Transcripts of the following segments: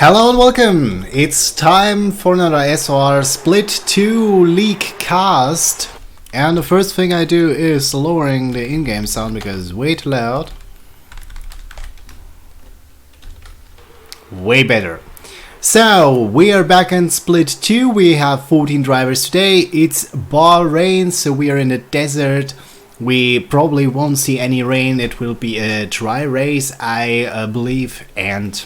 Hello and welcome! It's time for another SR Split 2 leak cast. And the first thing I do is lowering the in-game sound because it's way too loud. Way better. So, we are back in Split 2. We have 14 drivers today. It's Bahrain, so we are in the desert. We probably won't see any rain. It will be a dry race, I believe. And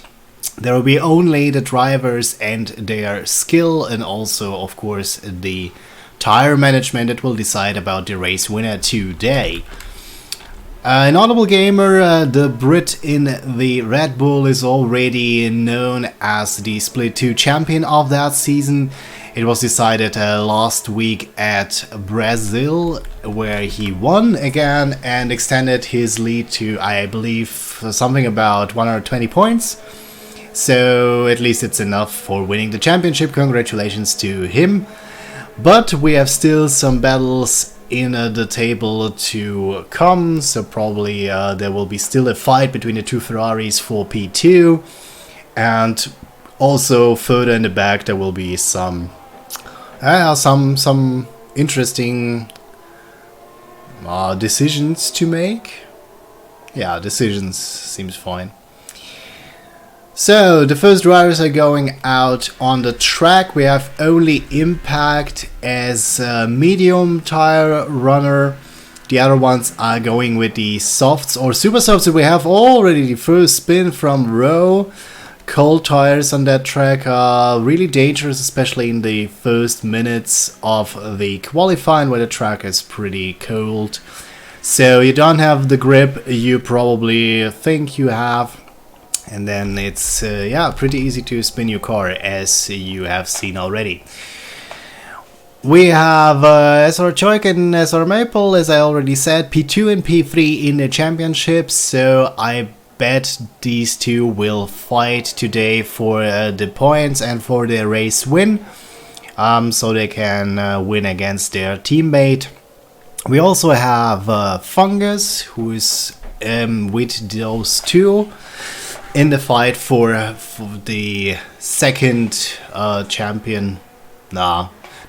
there will be only the drivers and their skill, and also, of course, the tire management that will decide about the race winner today. An Audible Gamer, the Brit in the Red Bull, is already known as the Split 2 champion of that season. It was decided last week at Brazil, where he won again and extended his lead to, I believe, something about 120 points. So at least it's enough for winning the championship. Congratulations to him. But we have still some battles in the table to come. So probably there will be still a fight between the two Ferraris for P2. And also further in the back there will be some interesting decisions to make. Yeah, decisions seems fine. So, the first drivers are going out on the track. We have only Impact as a medium tire runner. The other ones are going with the softs or super softs. So we have already the first spin from Rowe. Cold tires on that track are really dangerous, especially in the first minutes of the qualifying where the track is pretty cold. So you don't have the grip you probably think you have. And then it's pretty easy to spin your car, as you have seen already. We have SR Choik and SR Maple, as I already said, P2 and P3 in the championship. So I bet these two will fight today for the points and for the race win. So they can win against their teammate. We also have Fungus, who is with those two in the fight for the second the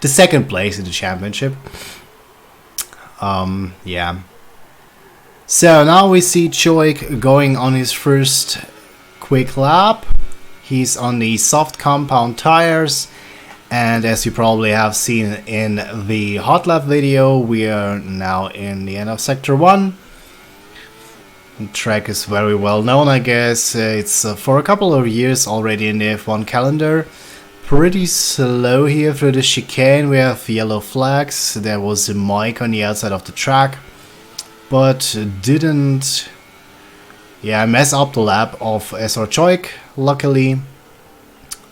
second place in the championship. Yeah. So now we see Choik going on his first quick lap. He's on the soft compound tires, and as you probably have seen in the hot lap video, we are now in the end of sector 1. The track is very well known, I guess. It's for a couple of years already in the F1 calendar. Pretty slow here through the chicane. We have yellow flags. There was a mic on the outside of the track, but didn't mess up the lap of SR Choik, luckily.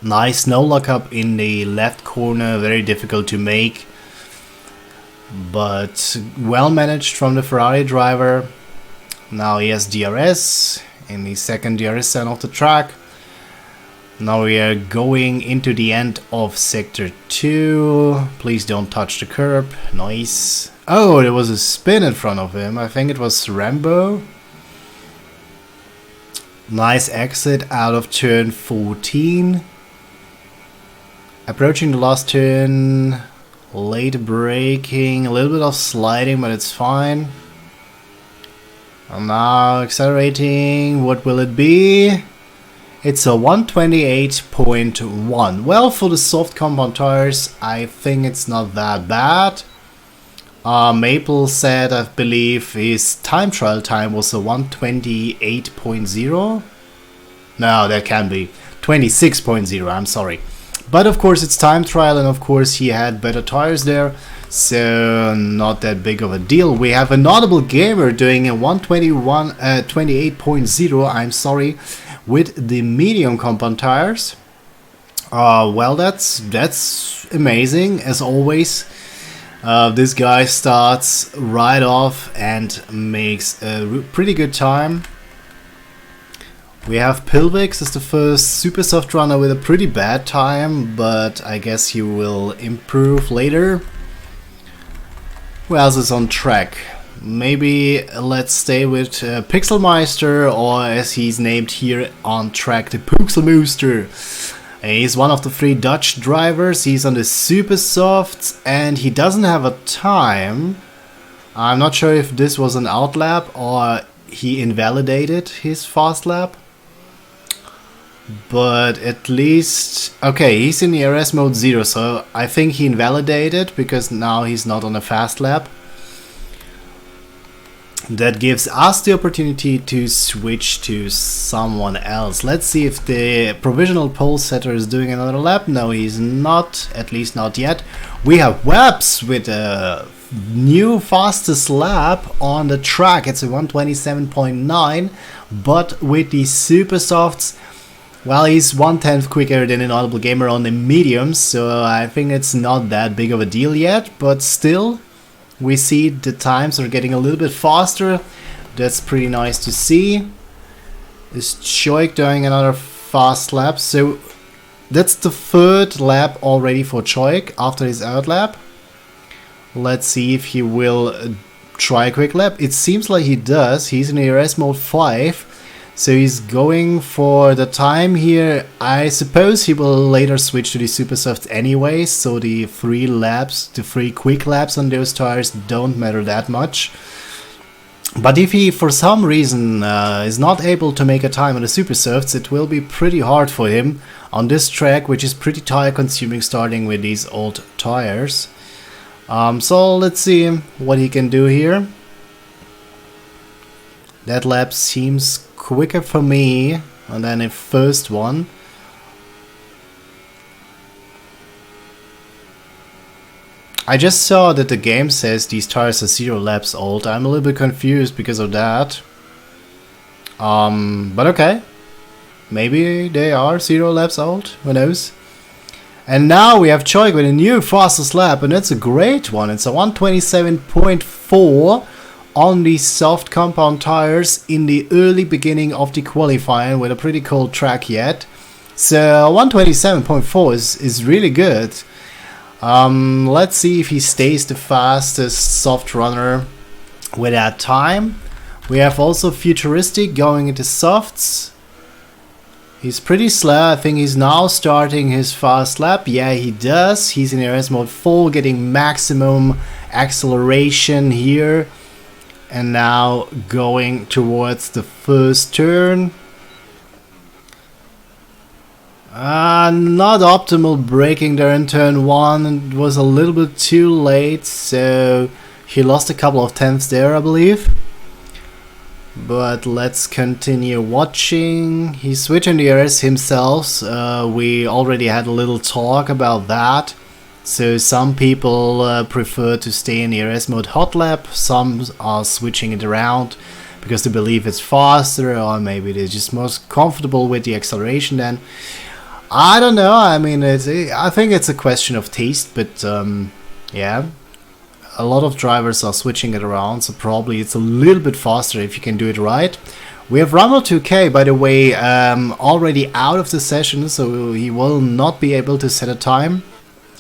Nice no lockup in the left corner, very difficult to make, but well managed from the Ferrari driver. Now he has DRS in the second DRS zone of the track. Now we are going into the end of sector 2. Please don't touch the curb. Nice. Oh, there was a spin in front of him. I think it was Rambo. Nice exit out of turn 14. Approaching the last turn. Late braking. A little bit of sliding, but it's fine. And now accelerating, what will it be? It's a 128.1. Well, for the soft compound tires, I think it's not that bad. Maple said, I believe, his time trial time was a 128.0. No, that can be 26.0, I'm sorry. But of course it's time trial, and of course he had better tires there. So not that big of a deal. We have an Audible Gamer doing a 128.0, I'm sorry, with the medium compound tires. Well, that's amazing as always. This guy starts right off and makes a pretty good time. We have Pilvix as the first super soft runner with a pretty bad time, but I guess he will improve later. Who else is on track? Maybe let's stay with Pixelmeister, or as he's named here on track, the Pixelmeister. He's one of the 3 Dutch drivers. He's on the super softs and he doesn't have a time. I'm not sure if this was an outlap or he invalidated his fast lap. But at least... okay, he's in ERS mode 0, so I think he invalidated because now he's not on a fast lap. That gives us the opportunity to switch to someone else. Let's see if the provisional pole setter is doing another lap. No, he's not, at least not yet. We have Webs with a new fastest lap on the track. It's a 127.9, but with the super softs, well, he's 1/10 quicker than an Audible Gamer on the mediums, so I think it's not that big of a deal yet, but still, we see the times are getting a little bit faster. That's pretty nice to see. Is Choik doing another fast lap? So that's the 3rd lap already for Choik after his out lap. Let's see if he will try a quick lap. It seems like he does. He's in ERS mode 5. So he's going for the time here. I suppose he will later switch to the super soft anyway, so the 3 laps, the 3 quick laps on those tires don't matter that much. But if he for some reason is not able to make a time on the super softs, it will be pretty hard for him on this track, which is pretty tire consuming starting with these old tires. So let's see what he can do here. That lap seems quicker for me than the first one. I just saw that the game says these tires are 0 laps old. I'm a little bit confused because of that. But okay. Maybe they are 0 laps old, who knows. And now we have Choik with a new fastest lap, and it's a great one. It's a 127.4 on the soft compound tires in the early beginning of the qualifying with a pretty cold track yet. So 127.4 is really good. Let's see if he stays the fastest soft runner with that time. We have also Futuristic going into softs. He's pretty slow. I think he's now starting his fast lap. Yeah, he does. He's in ERS mode 4, getting maximum acceleration here. And now going towards the first turn. Not optimal braking there in turn 1. It was a little bit too late, so he lost a couple of tenths there, I believe. But let's continue watching. He's switching the ERS himself. We already had a little talk about that. So some people prefer to stay in the ERS mode hot lap. Some are switching it around because they believe it's faster, or maybe they're just most comfortable with the acceleration then. I don't know. I mean, I think it's a question of taste, but yeah. A lot of drivers are switching it around, so probably it's a little bit faster if you can do it right. We have Rumble 2K, by the way, already out of the session, so he will not be able to set a time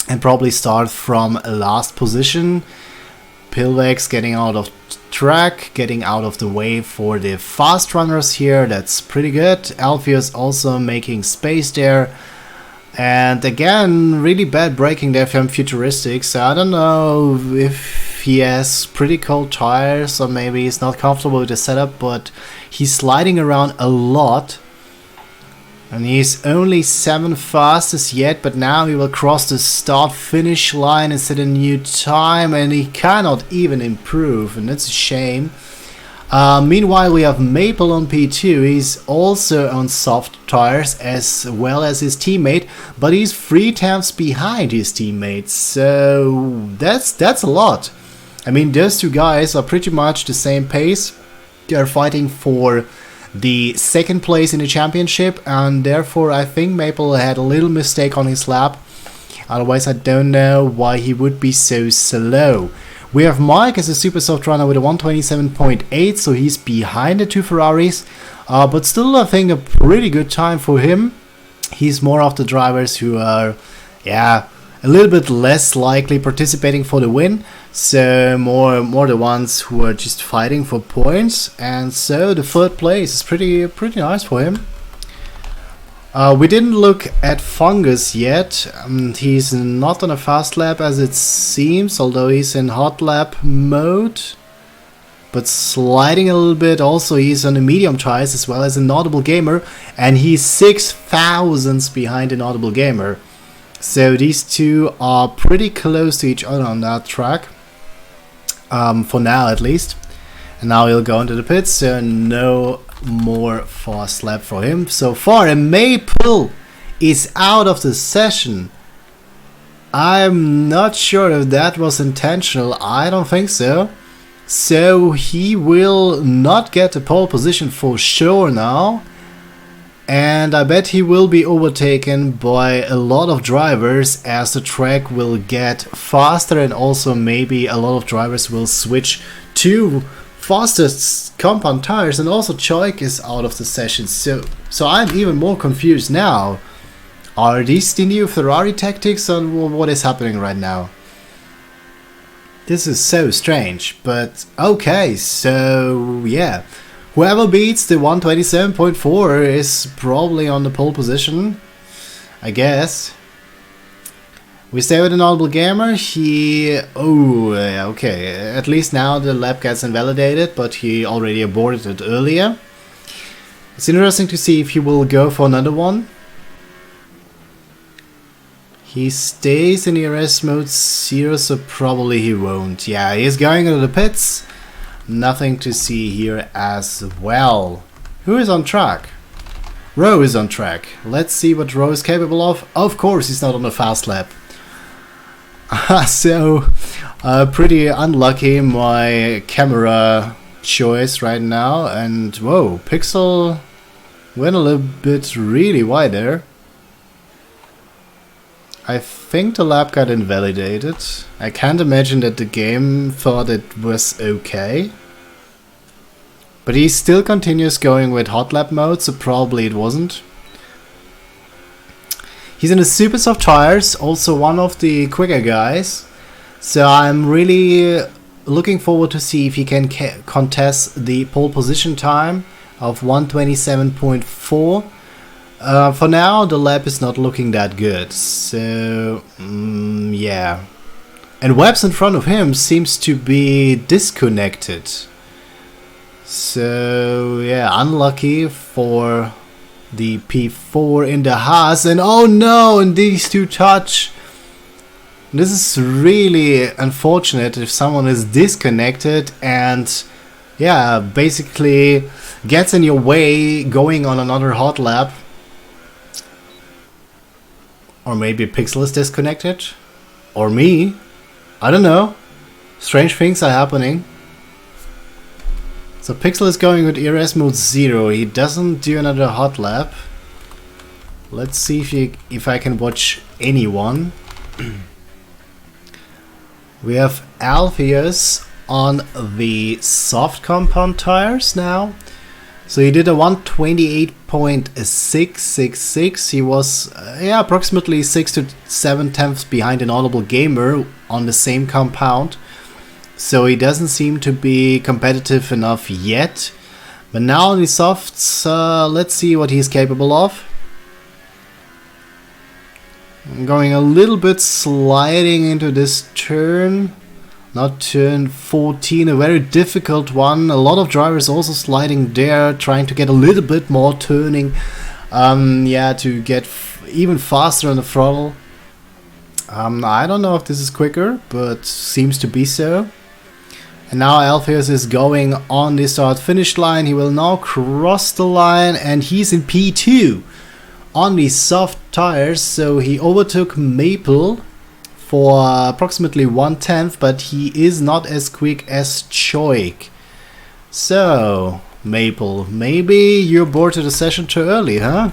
and probably start from last position. Pilvex getting out of track, getting out of the way for the fast runners here. That's pretty good. Alpheus also making space there. And again, really bad braking there from Futuristic, so I don't know if he has pretty cold tires or maybe he's not comfortable with the setup, but he's sliding around a lot. And he's only 7th fastest yet, but now he will cross the start-finish line and set a new time, and he cannot even improve, and that's a shame. Meanwhile, we have Maple on P2. He's also on soft tires as well as his teammate, but he's 3 tenths behind his teammates, so that's a lot. I mean, those two guys are pretty much the same pace. They're fighting for the 2nd place in the championship, and therefore I think Maple had a little mistake on his lap. Otherwise, I don't know why he would be so slow. We have Mike as a super soft runner with a 127.8, so he's behind the 2 Ferraris, but still I think a pretty good time for him. He's more of the drivers who are, yeah, a little bit less likely participating for the win, so more the ones who are just fighting for points, and so the 3rd place is pretty nice for him. We didn't look at Fungus yet. He's not on a fast lap as it seems, although he's in hot lap mode, but sliding a little bit. Also, he's on the medium tires as well as an Audible Gamer, and he's 6 thousandths behind an Audible Gamer. So these two are pretty close to each other on that track, for now at least. And now he'll go into the pits, so no more fast lap for him so far. And Maple is out of the session. I'm not sure if that was intentional. I don't think so. So he will not get the pole position for sure now. And I bet he will be overtaken by a lot of drivers as the track will get faster, and also maybe a lot of drivers will switch to fastest compound tires, and also Choik is out of the session. So I'm even more confused now. Are these the new Ferrari tactics, or what is happening right now? This is so strange, but okay, so yeah. Whoever beats the 127.4 is probably on the pole position, I guess. We stay with an Audible Gamer. Okay, at least now the lap gets invalidated, but he already aborted it earlier. It's interesting to see if he will go for another one. He stays in ERS mode 0, so probably he won't. Yeah, he's going into the pits. Nothing to see here as well. Who is on track? Rowe is on track. Let's see what Rowe is capable of. Of course he's not on a fast lap. So, pretty unlucky my camera choice right now. And whoa, Pixel went a little bit really wide there. I think the lap got invalidated. I can't imagine that the game thought it was okay. But he still continues going with hot lap mode, so probably it wasn't. He's in the super soft tires, also one of the quicker guys. So I'm really looking forward to see if he can contest the pole position time of 127.4. For now, the lap is not looking that good, so yeah. And Webb's in front of him seems to be disconnected. So yeah, unlucky for the P4 in the Haas, and oh no, and these two touch. This is really unfortunate if someone is disconnected and yeah, basically gets in your way going on another hot lap. Or maybe Pixel is disconnected. Or me. I don't know. Strange things are happening. So Pixel is going with ERS mode 0. He doesn't do another hot lap. Let's see if I can watch anyone. We have Alpheus on the soft compound tires now. So he did a 128.666. He was approximately 6 to 7 tenths behind an Audible Gamer on the same compound. So he doesn't seem to be competitive enough yet. But now on the softs, let's see what he's capable of. I'm going a little bit sliding into this turn. Not turn 14, a very difficult one. A lot of drivers also sliding there, trying to get a little bit more turning. To get even faster on the throttle. I don't know if this is quicker, but seems to be so. And now Alpheus is going on the start-finish line. He will now cross the line, and he's in P2 on the soft tires. So he overtook Maple for approximately 1/10, but he is not as quick as Choik. So, Maple, maybe you aborted the session too early, huh?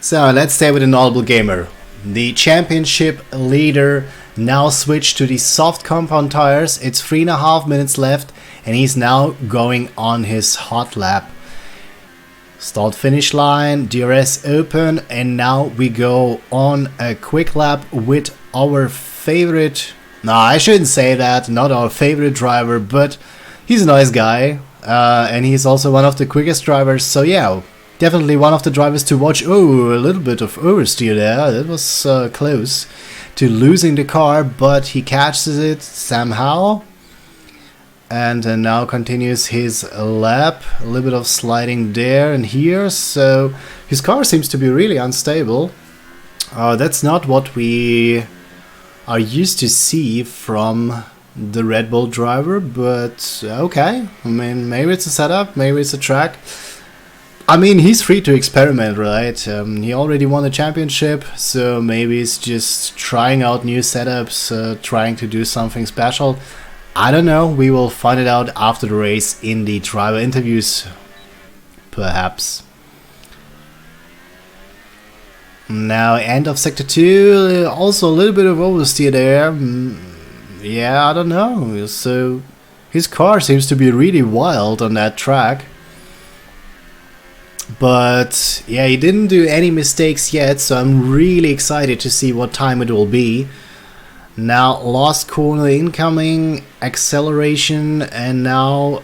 So, let's stay with an Audible Gamer. The championship leader now switched to the soft compound tires. It's 3.5 minutes left, and he's now going on his hot lap. Start finish line, DRS open, and now we go on a quick lap with our favorite, no, I shouldn't say that, not our favorite driver, but he's a nice guy, and he's also one of the quickest drivers, so yeah, definitely one of the drivers to watch. Oh, a little bit of oversteer there, that was close to losing the car, but he catches it somehow. And now continues his lap, a little bit of sliding there and here, so his car seems to be really unstable. That's not what we are used to see from the Red Bull driver, but okay, I mean, maybe it's a setup, maybe it's a track. I mean, he's free to experiment, right? He already won the championship, so maybe he's just trying out new setups, trying to do something special. I don't know, we will find it out after the race in the driver interviews, perhaps. Now, end of sector 2, also a little bit of oversteer there. Yeah, I don't know, so his car seems to be really wild on that track. But yeah, he didn't do any mistakes yet, so I'm really excited to see what time it will be. Now, last corner incoming, acceleration, and now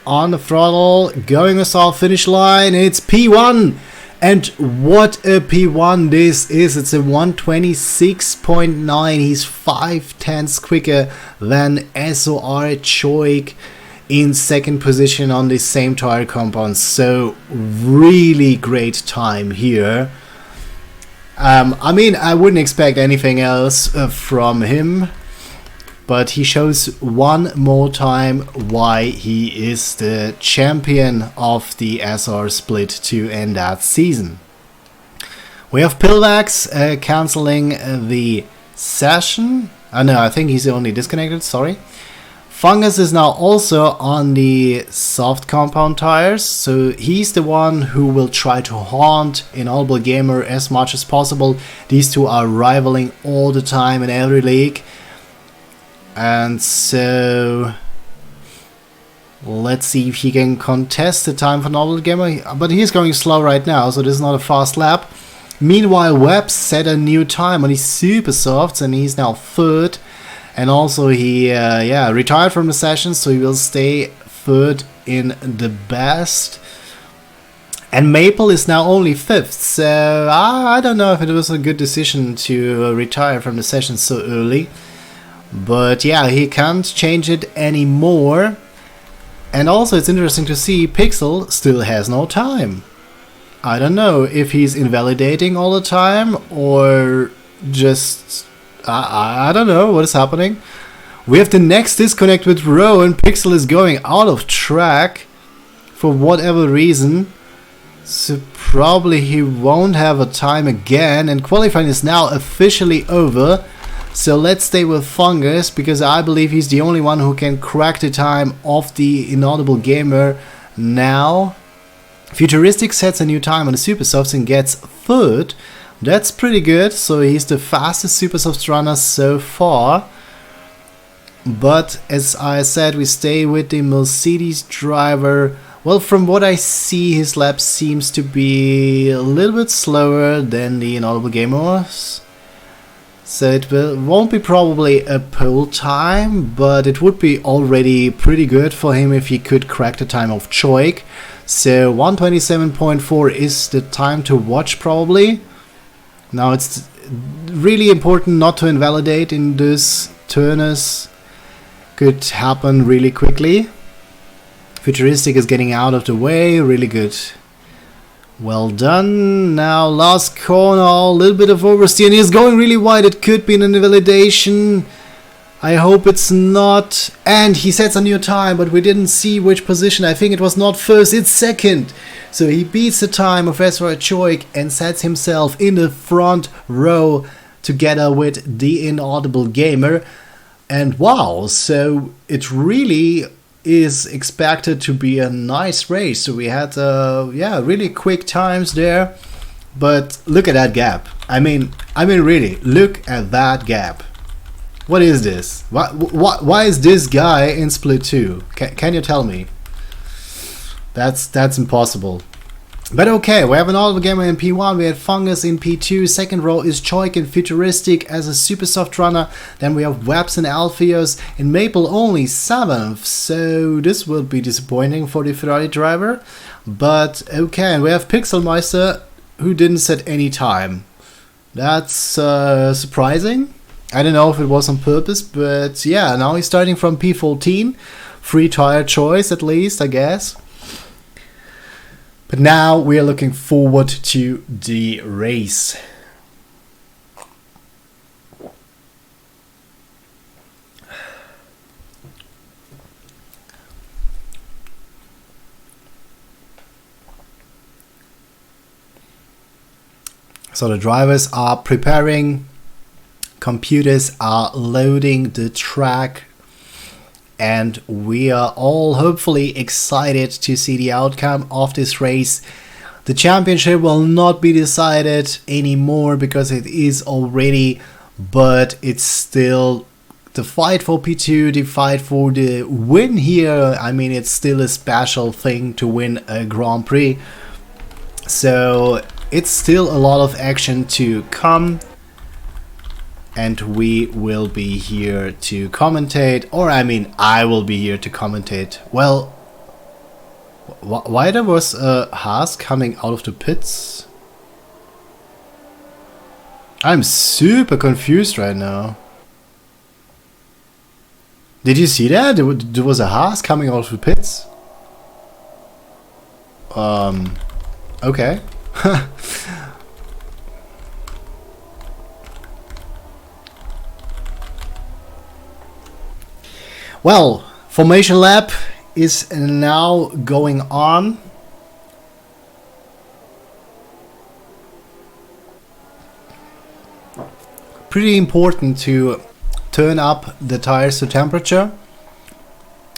on the throttle, going us off finish line, it's P1! And what a P1 this is, it's a 126.9, he's 5/10 quicker than SOR Choik in second position on the same tire compound, so really great time here. I mean, I wouldn't expect anything else from him, but he shows one more time why he is the champion of the SR Split 2 in that season. We have Pillvax cancelling the session. No, I think he's only disconnected, sorry. Fungus is now also on the soft compound tires, so he's the one who will try to haunt Inaudible Gamer as much as possible. These two are rivaling all the time in every league. And so let's see if he can contest the time for Inaudible Gamer, but he's going slow right now, so this is not a fast lap. Meanwhile, Webb set a new time on his super softs and he's now third. And also he retired from the session, so he will stay third in the best. And Maple is now only fifth, so I don't know if it was a good decision to retire from the session so early. But yeah, he can't change it anymore. And also it's interesting to see Pixel still has no time. I don't know if he's invalidating all the time or just... I don't know what is happening. We have the next disconnect with Row and Pixel is going out of track for whatever reason. So probably he won't have a time again, and qualifying is now officially over. So let's stay with Fungus because I believe he's the only one who can crack the time of the Inaudible Gamer now. Futuristic sets a new time on the Super Softs and gets third. That's pretty good, so he's the fastest Super Softs runner so far. But as I said, we stay with the Mercedes driver. Well, from what I see, his lap seems to be a little bit slower than the Inaudible Gamer was. So it won't be probably a pole time, but it would be already pretty good for him if he could crack the time of Choik. So 127.4 is the time to watch probably. Now it's really important not to invalidate in this turners. Could happen really quickly. Futuristic is getting out of the way, really good. Well done. Now last corner, a little bit of oversteer and he's going really wide. It could be an invalidation. I hope it's not. And he sets a new time, but we didn't see which position. I think it was not first, it's second. So he beats the time of Ezra Choik and sets himself in the front row together with the Inaudible Gamer. And wow, so it really is expected to be a nice race. So we had really quick times there. But look at that gap. I mean really, look at that gap. What is this? Why is this guy in Split 2? Can you tell me? That's impossible. But okay, we have an Audible Gamer in P1, we had Fungus in P2, second row is Choik and Futuristic as a super soft runner, then we have Webs and Alpheus, and Maple only 7th, so this will be disappointing for the Ferrari driver, but okay, and we have Pixelmeister who didn't set any time. That's surprising. I don't know if it was on purpose, but yeah, now he's starting from P14, free tire choice at least, I guess. But now we are looking forward to the race. So the drivers are preparing, computers are loading the track, and we are all hopefully excited to see the outcome of this race. The championship will not be decided anymore because it is already, but it's still the fight for P2, the fight for the win here. I mean, it's still a special thing to win a Grand Prix. So it's still a lot of action to come. And we will be here to commentate, or I mean, I will be here to commentate. Well, why there was a Haas coming out of the pits? I'm super confused right now. Did you see that? There was a Haas coming out of the pits? Okay. Well, formation lap is now going on. Pretty important to turn up the tires to temperature.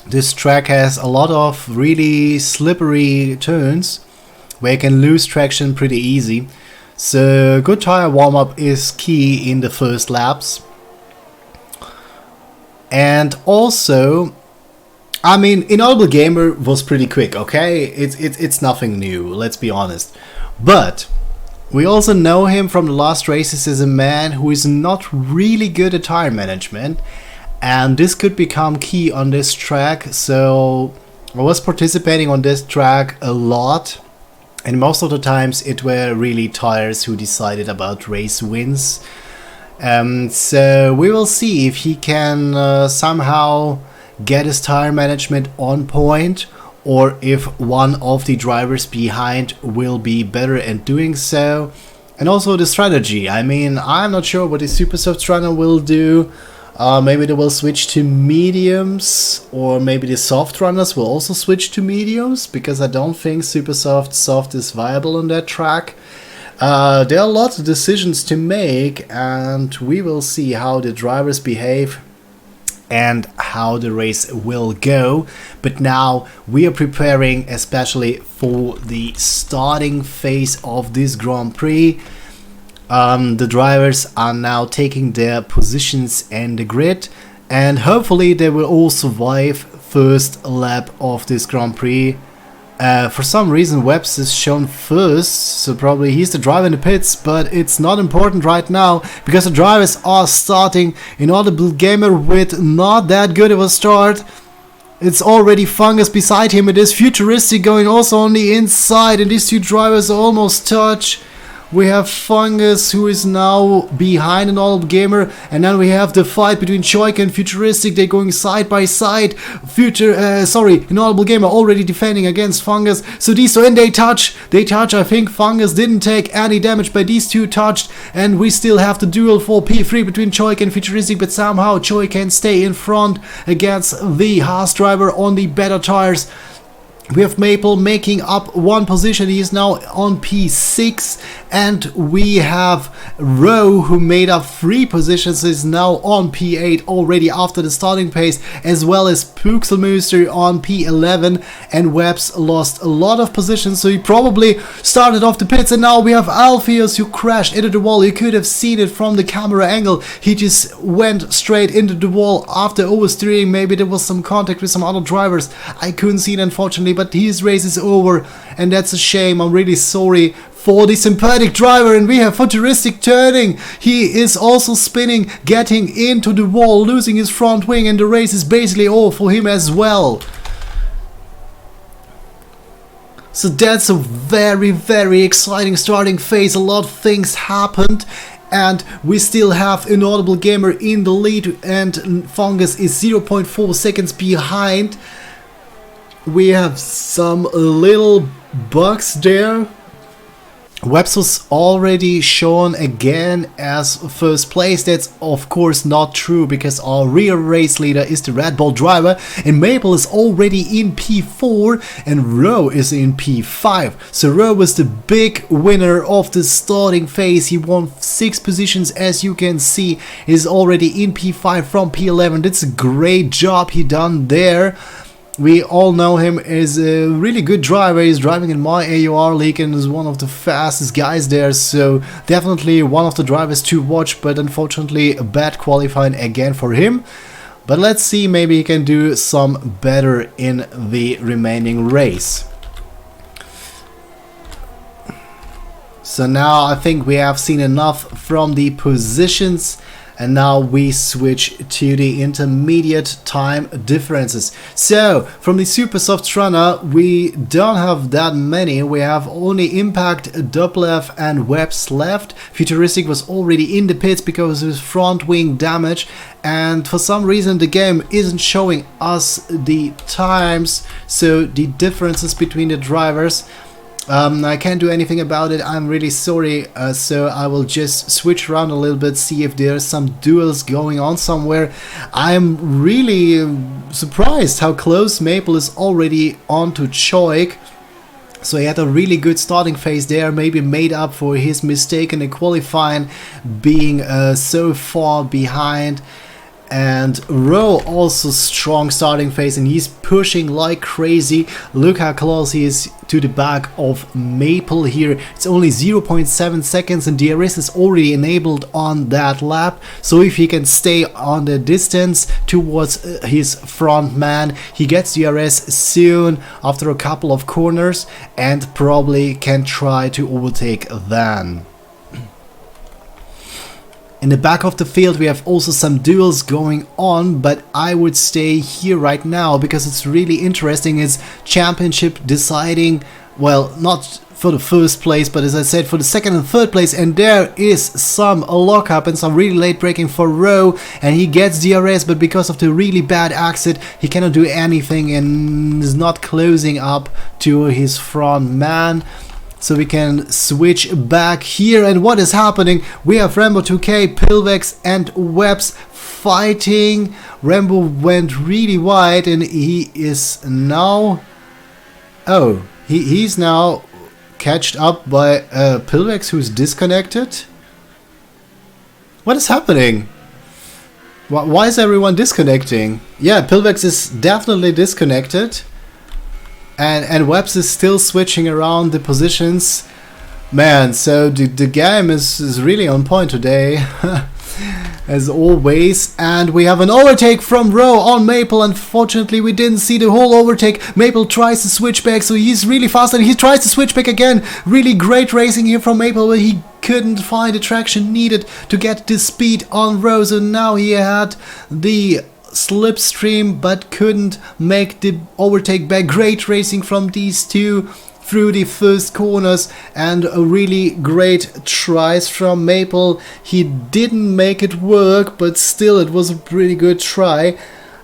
This track has a lot of really slippery turns where you can lose traction pretty easy. So good tire warm-up is key in the first laps. And also, I mean, Inaudible Gamer was pretty quick, okay? It's nothing new, let's be honest. But we also know him from the last races as a man who is not really good at tire management, and this could become key on this track. So I was participating on this track a lot, and most of the times it were really tires who decided about race wins. So we will see if he can somehow get his tire management on point, or if one of the drivers behind will be better at doing so. And also the strategy. I mean, I'm not sure what the Super Soft runner will do. Maybe they will switch to mediums, or maybe the soft runners will also switch to mediums, because I don't think Super Soft is viable on that track. There are lots of decisions to make, and we will see how the drivers behave and how the race will go. But now we are preparing especially for the starting phase of this Grand Prix. The drivers are now taking their positions in the grid, and hopefully they will all survive first lap of this Grand Prix. For some reason Webbs is shown first, so probably he's the driver in the pits, but it's not important right now because the drivers are starting. Inaudible Gamer with not that good of a start. It's already Fungus beside him. It is Futuristic going also on the inside, and these two drivers almost touch. We have Fungus, who is now behind an Inaudible Gamer, and then we have the fight between Choik and Futuristic. They're going side by side. Inaudible Gamer already defending against Fungus. So these two, and they touch. I think Fungus didn't take any damage, but these two touched, and we still have the duel for P3 between Choik and Futuristic, but somehow Choik can stay in front against the Haas driver on the better tires. We have Maple making up one position. He is now on P6, and we have Rowe, who made up 3 positions, is now on P8 already after the starting pace, as well as Pixelmeister on P11, and Webbs lost a lot of positions, so he probably started off the pits. And now we have Alpheus, who crashed into the wall. You could have seen it from the camera angle. He just went straight into the wall after oversteering. Maybe there was some contact with some other drivers. I couldn't see it, unfortunately, but his race is over, and that's a shame. I'm really sorry for the sympathetic driver. And we have futuristic turning. He is also spinning, getting into the wall, losing his front wing, and the race is basically over for him as well. So that's a very, very exciting starting phase. A lot of things happened, and we still have Inaudible Gamer in the lead, and Fungus is 0.4 seconds behind. We have some little bugs there. Webs was already shown again as first place. That's of course not true, because our real race leader is the Red Bull driver, and Maple is already in P4 and Rowe is in P5. So Rowe was the big winner of the starting phase. He won 6 positions, as you can see. He's already in P5 from P11. That's a great job he done there. We all know him as a really good driver. He's driving in my AUR league and is one of the fastest guys there, so definitely one of the drivers to watch, but unfortunately a bad qualifying again for him. But let's see, maybe he can do some better in the remaining race. So now I think we have seen enough from the positions, and now we switch to the intermediate time differences. So from the super soft runner, we don't have that many. We have only Impact, Dublev and Webs left. Futuristic was already in the pits because of his front wing damage, and for some reason the game isn't showing us the times, so the differences between the drivers. I can't do anything about it, I'm really sorry, so I will just switch around a little bit, see if there's some duels going on somewhere. I'm really surprised how close Maple is already on to Choik. So he had a really good starting phase there, maybe made up for his mistake in the qualifying, being so far behind. And Rowe also strong starting phase, and he's pushing like crazy. Look how close he is to the back of Maple here. It's only 0.7 seconds, and DRS is already enabled on that lap. So if he can stay on the distance towards his front man, he gets DRS soon after a couple of corners, and probably can try to overtake then. In the back of the field we have also some duels going on, but I would stay here right now because it's really interesting. It's championship deciding, well, not for the first place, but as I said, for the second and third place, and there is some lockup and some really late braking for Rowe, and he gets DRS, but because of the really bad exit he cannot do anything and is not closing up to his front man. So we can switch back here, and what is happening? We have Rambo 2K, Pilvex and Webs fighting. Rambo went really wide and he is now... Oh, he's now catched up by Pilvex, who's disconnected. What is happening? Why is everyone disconnecting? Yeah, Pilvex is definitely disconnected. And Webs is still switching around the positions. Man, so the game is really on point today, as always. And we have an overtake from Rowe on Maple. Unfortunately, we didn't see the whole overtake. Maple tries to switch back, so he's really fast, and he tries to switch back again. Really great racing here from Maple, but he couldn't find the traction needed to get the speed on Rowe. So now he had the slipstream but couldn't make the overtake back. Great racing from these two through the first corners, and a really great tries from Maple. He didn't make it work, but still it was a pretty good try,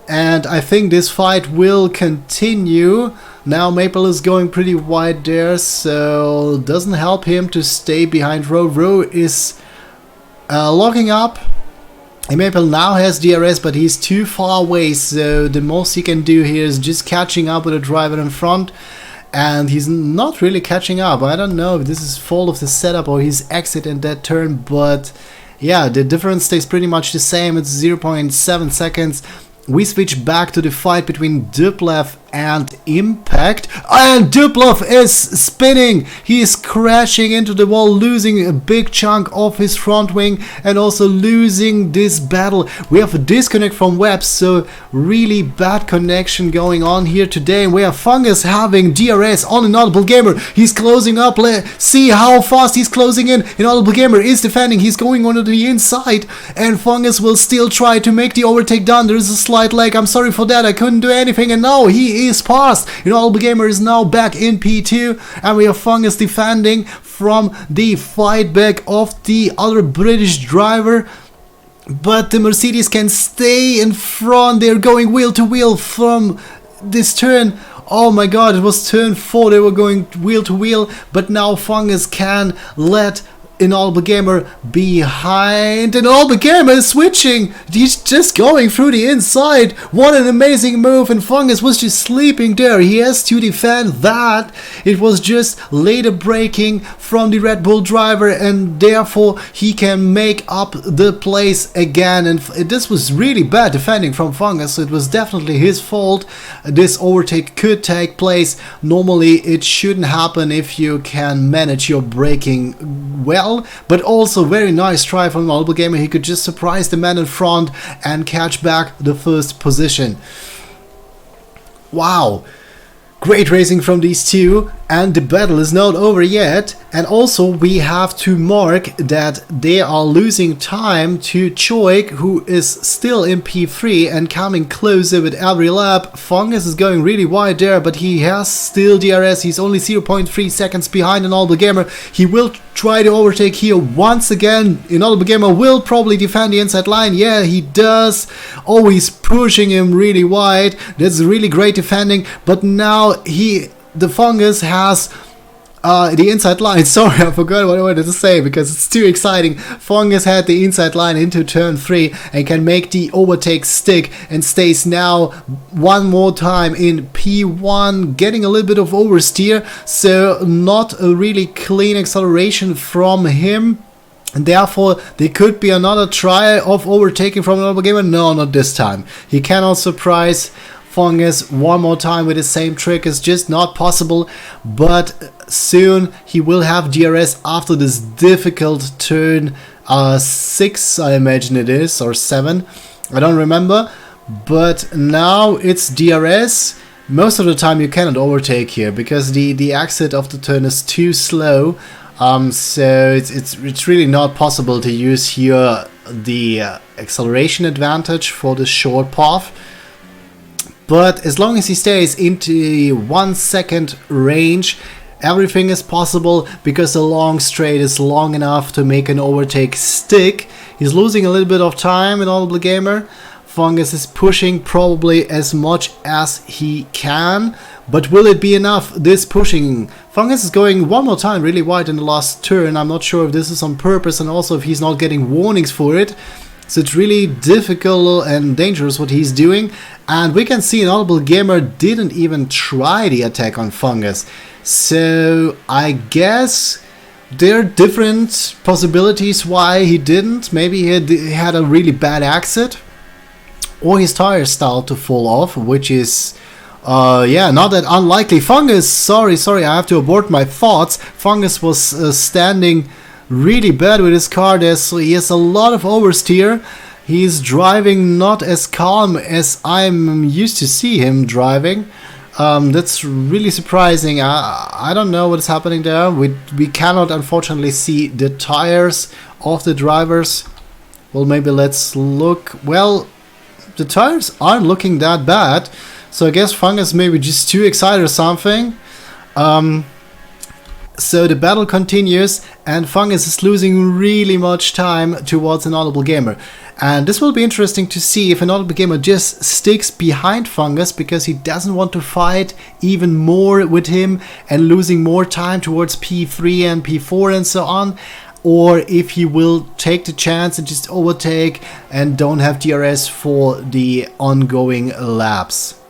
and I think this fight will continue. Now Maple is going pretty wide there, so doesn't help him to stay behind Rowe. Rowe is locking up. Maple now has DRS, but he's too far away, so the most he can do here is just catching up with the driver in front, and he's not really catching up. I don't know if this is fault of the setup or his exit in that turn, but yeah, the difference stays pretty much the same. It's 0.7 seconds. We switch back to the fight between Dublev and impact. And Duplov is spinning. He is crashing into the wall, losing a big chunk of his front wing and also losing this battle. We have a disconnect from Webb, so really bad connection going on here today. We have Fungus having DRS on Inaudible Gamer. He's closing up. Let's see how fast he's closing in. Inaudible Gamer is defending. He's going on to the inside, and Fungus will still try to make the overtake done. There is a slight lag. I'm sorry for that. I couldn't do anything, and now he is passed. Inaudible Gamer is now back in P2, and we have Fungus defending from the fight back of the other British driver. But the Mercedes can stay in front. They're going wheel to wheel from this turn. Oh my god, it was turn 4. They were going wheel to wheel, but now Fungus can let Inaudible Gamer behind. Inaudible Gamer is switching. He's just going through the inside. What an amazing move, and Fungus was just sleeping there. He has to defend that. It was just later braking from the Red Bull driver, and therefore he can make up the place again. And this was really bad defending from Fungus. It was definitely his fault. This overtake could take place. Normally it shouldn't happen if you can manage your braking well. But also very nice try from Inaudible Gamer. He could just surprise the man in front and catch back the first position. Wow, great racing from these two, and the battle is not over yet. And also we have to mark that they are losing time to Choik, who is still in P3 and coming closer with every lap. Fungus is going really wide there, but he has still DRS. He's only 0.3 seconds behind Inaudible Gamer. He will try to overtake here once again. Inaudible Gamer will probably defend the inside line. Yeah, he does. Always pushing him really wide. That's really great defending. But now the Fungus has the inside line. Sorry, I forgot what I wanted to say because it's too exciting. Fungus had the inside line into turn 3 and can make the overtake stick, and stays now one more time in P1, getting a little bit of oversteer, so not a really clean acceleration from him. And therefore, there could be another try of overtaking from another gamer. No, not this time. He cannot surprise Fungus one more time with the same trick. Is just not possible. But soon he will have DRS after this difficult turn 6, I imagine it is, or 7. I don't remember. But now it's DRS. Most of the time you cannot overtake here because the exit of the turn is too slow. So it's really not possible to use here the acceleration advantage for the short path. But as long as he stays into the 1 second range, everything is possible because the long straight is long enough to make an overtake stick. He's losing a little bit of time in Inaudible Gamer. Fungus is pushing probably as much as he can. But will it be enough, this pushing? Fungus is going one more time really wide in the last turn. I'm not sure if this is on purpose and also if he's not getting warnings for it. So it's really difficult and dangerous what he's doing. And we can see Inaudible Gamer didn't even try the attack on Fungus. So I guess there are different possibilities why he didn't. Maybe he had a really bad exit, or his tires started to fall off, which is yeah, not that unlikely. Fungus, sorry, I have to abort my thoughts. Fungus was standing really bad with his car there, so he has a lot of oversteer. He's driving not as calm as I'm used to see him driving. That's really surprising. I don't know what is happening there. We cannot unfortunately see the tires of the drivers. Well, maybe let's look. Well, the tires aren't looking that bad. So I guess Fungus maybe just too excited or something. So the battle continues, and Fungus is losing really much time towards Inaudible Gamer. And this will be interesting to see if Inaudible Gamer just sticks behind Fungus because he doesn't want to fight even more with him and losing more time towards P3 and P4 and so on. Or if he will take the chance and just overtake and don't have DRS for the ongoing laps.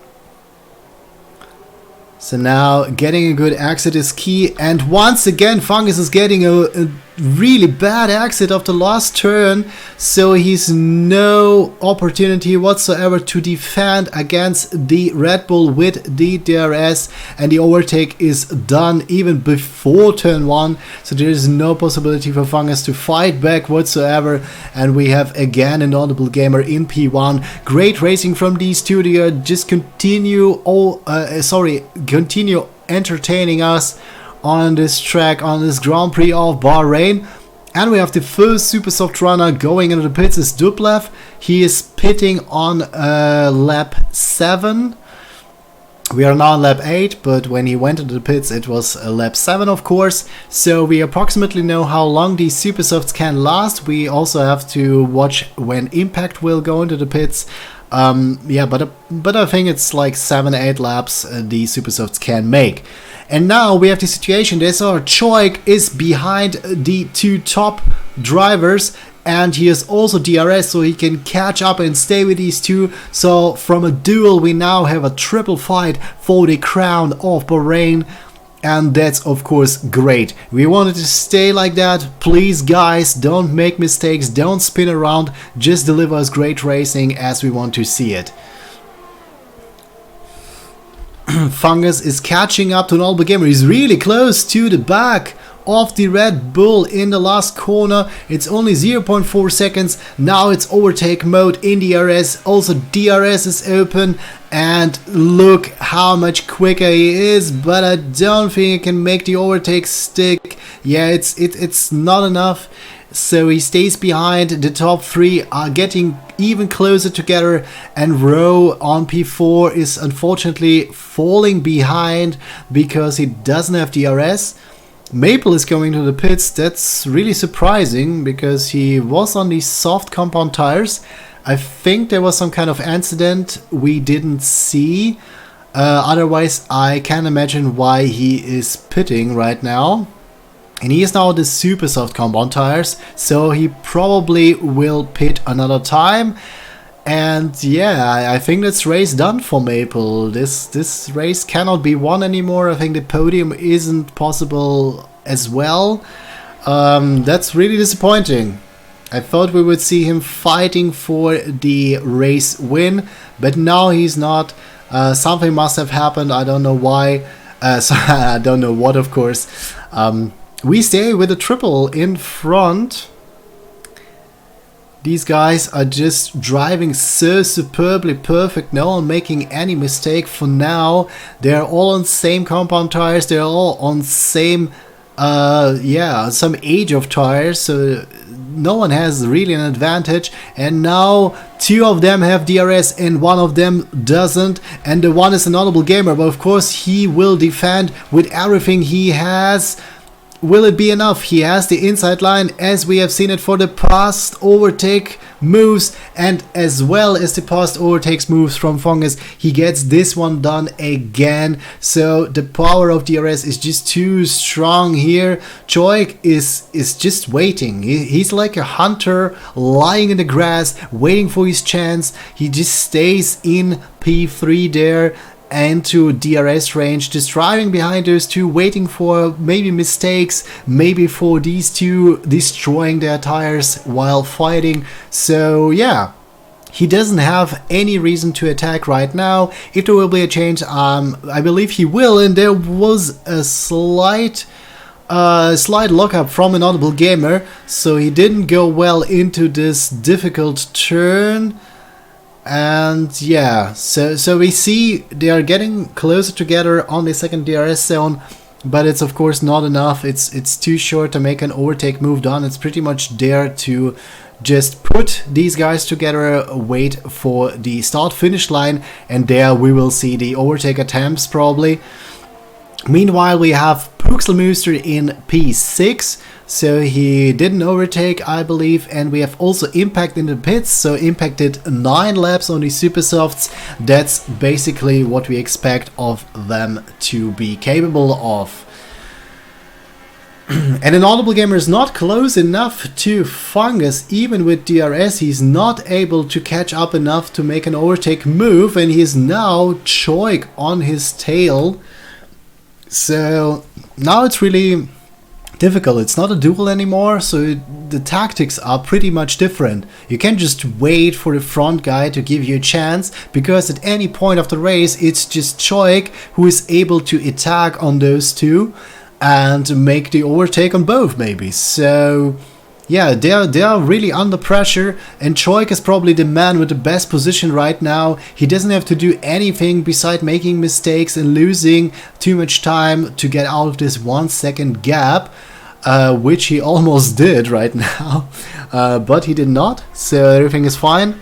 So now getting a good exit is key, and once again Fungus is getting a really bad exit of the last turn, so he's no opportunity whatsoever to defend against the Red Bull with the DRS, and the overtake is done even before turn 1, so there is no possibility for Fungus to fight back whatsoever. And we have again an Audible Gamer in P1. Great racing from these two. They are just continue entertaining us on this track, on this Grand Prix of Bahrain. And we have the first super soft runner going into the pits is Dublev. He is pitting on lap 7. We are now on lap 8, but when he went into the pits it was lap 7, of course. So we approximately know how long these super softs can last. We also have to watch when Impact will go into the pits. Yeah, but I think it's like 7-8 laps the super softs can make. And now we have the situation that our Choik is behind the two top drivers, and he is also DRS, so he can catch up and stay with these two. So from a duel we now have a triple fight for the crown of Bahrain, and that's of course great. We wanted to stay like that. Please guys, don't make mistakes, don't spin around, just deliver us great racing as we want to see it. Fungus is catching up to an Audible Gamer. He's really close to the back of the Red Bull in the last corner. It's only 0.4 seconds. Now it's overtake mode in DRS. Also DRS is open, and look how much quicker he is, but I don't think he can make the overtake stick. Yeah, it's not enough. So he stays behind. The top 3 are getting even closer together, and Rowe on P4 is unfortunately falling behind because he doesn't have DRS. Maple is going to the pits. That's really surprising because he was on these soft compound tires. I think there was some kind of accident we didn't see. Otherwise I can't imagine why he is pitting right now. And he is now the super soft compound tires, so he probably will pit another time. And yeah, I think that's race done for Maple. This race cannot be won anymore. I think the podium isn't possible as well. That's really disappointing. I thought we would see him fighting for the race win, but now he's not. Something must have happened. I don't know why. So I don't know what, of course. We stay with a triple in front. These guys are just driving so superbly perfect. No one making any mistake for now. They're all on same compound tires. They're all on same, some age of tires. So no one has really an advantage. And now 2 of them have DRS and 1 of them doesn't. And the one is an Audible Gamer. But of course he will defend with everything he has. Will it be enough? He has the inside line as we have seen it for the past overtake moves, and as well as the past overtakes moves from Fungus, he gets this one done again. So the power of DRS is just too strong here. Choik is just waiting. He's like a hunter lying in the grass waiting for his chance. He just stays in P3 there and to DRS range, just driving behind those two, waiting for maybe mistakes, maybe for these two destroying their tires while fighting. So yeah, he doesn't have any reason to attack right now. If there will be a change, I believe he will, and there was a slight lockup from an Audible Gamer, so he didn't go well into this difficult turn. And yeah, so we see they are getting closer together on the second DRS zone, but it's of course not enough. It's too short to make an overtake move done. It's pretty much there to just put these guys together, wait for the start finish line, and there we will see the overtake attempts probably. Meanwhile, we have Pixelmooster in P6, so he didn't overtake, I believe, and we have also Impact in the pits, so Impact did 9 laps on the Super Softs. That's basically what we expect of them to be capable of. And an Audible Gamer is not close enough to Fungus. Even with DRS, he's not able to catch up enough to make an overtake move, and he is now Choik on his tail. So now it's really difficult. It's not a duel anymore, so the tactics are pretty much different. You can't just wait for the front guy to give you a chance, because at any point of the race it's just Choik who is able to attack on those two and make the overtake on both, maybe. So yeah, they are really under pressure, and Choik is probably the man with the best position right now. He doesn't have to do anything beside making mistakes and losing too much time to get out of this 1 second gap, which he almost did right now, but he did not, so everything is fine.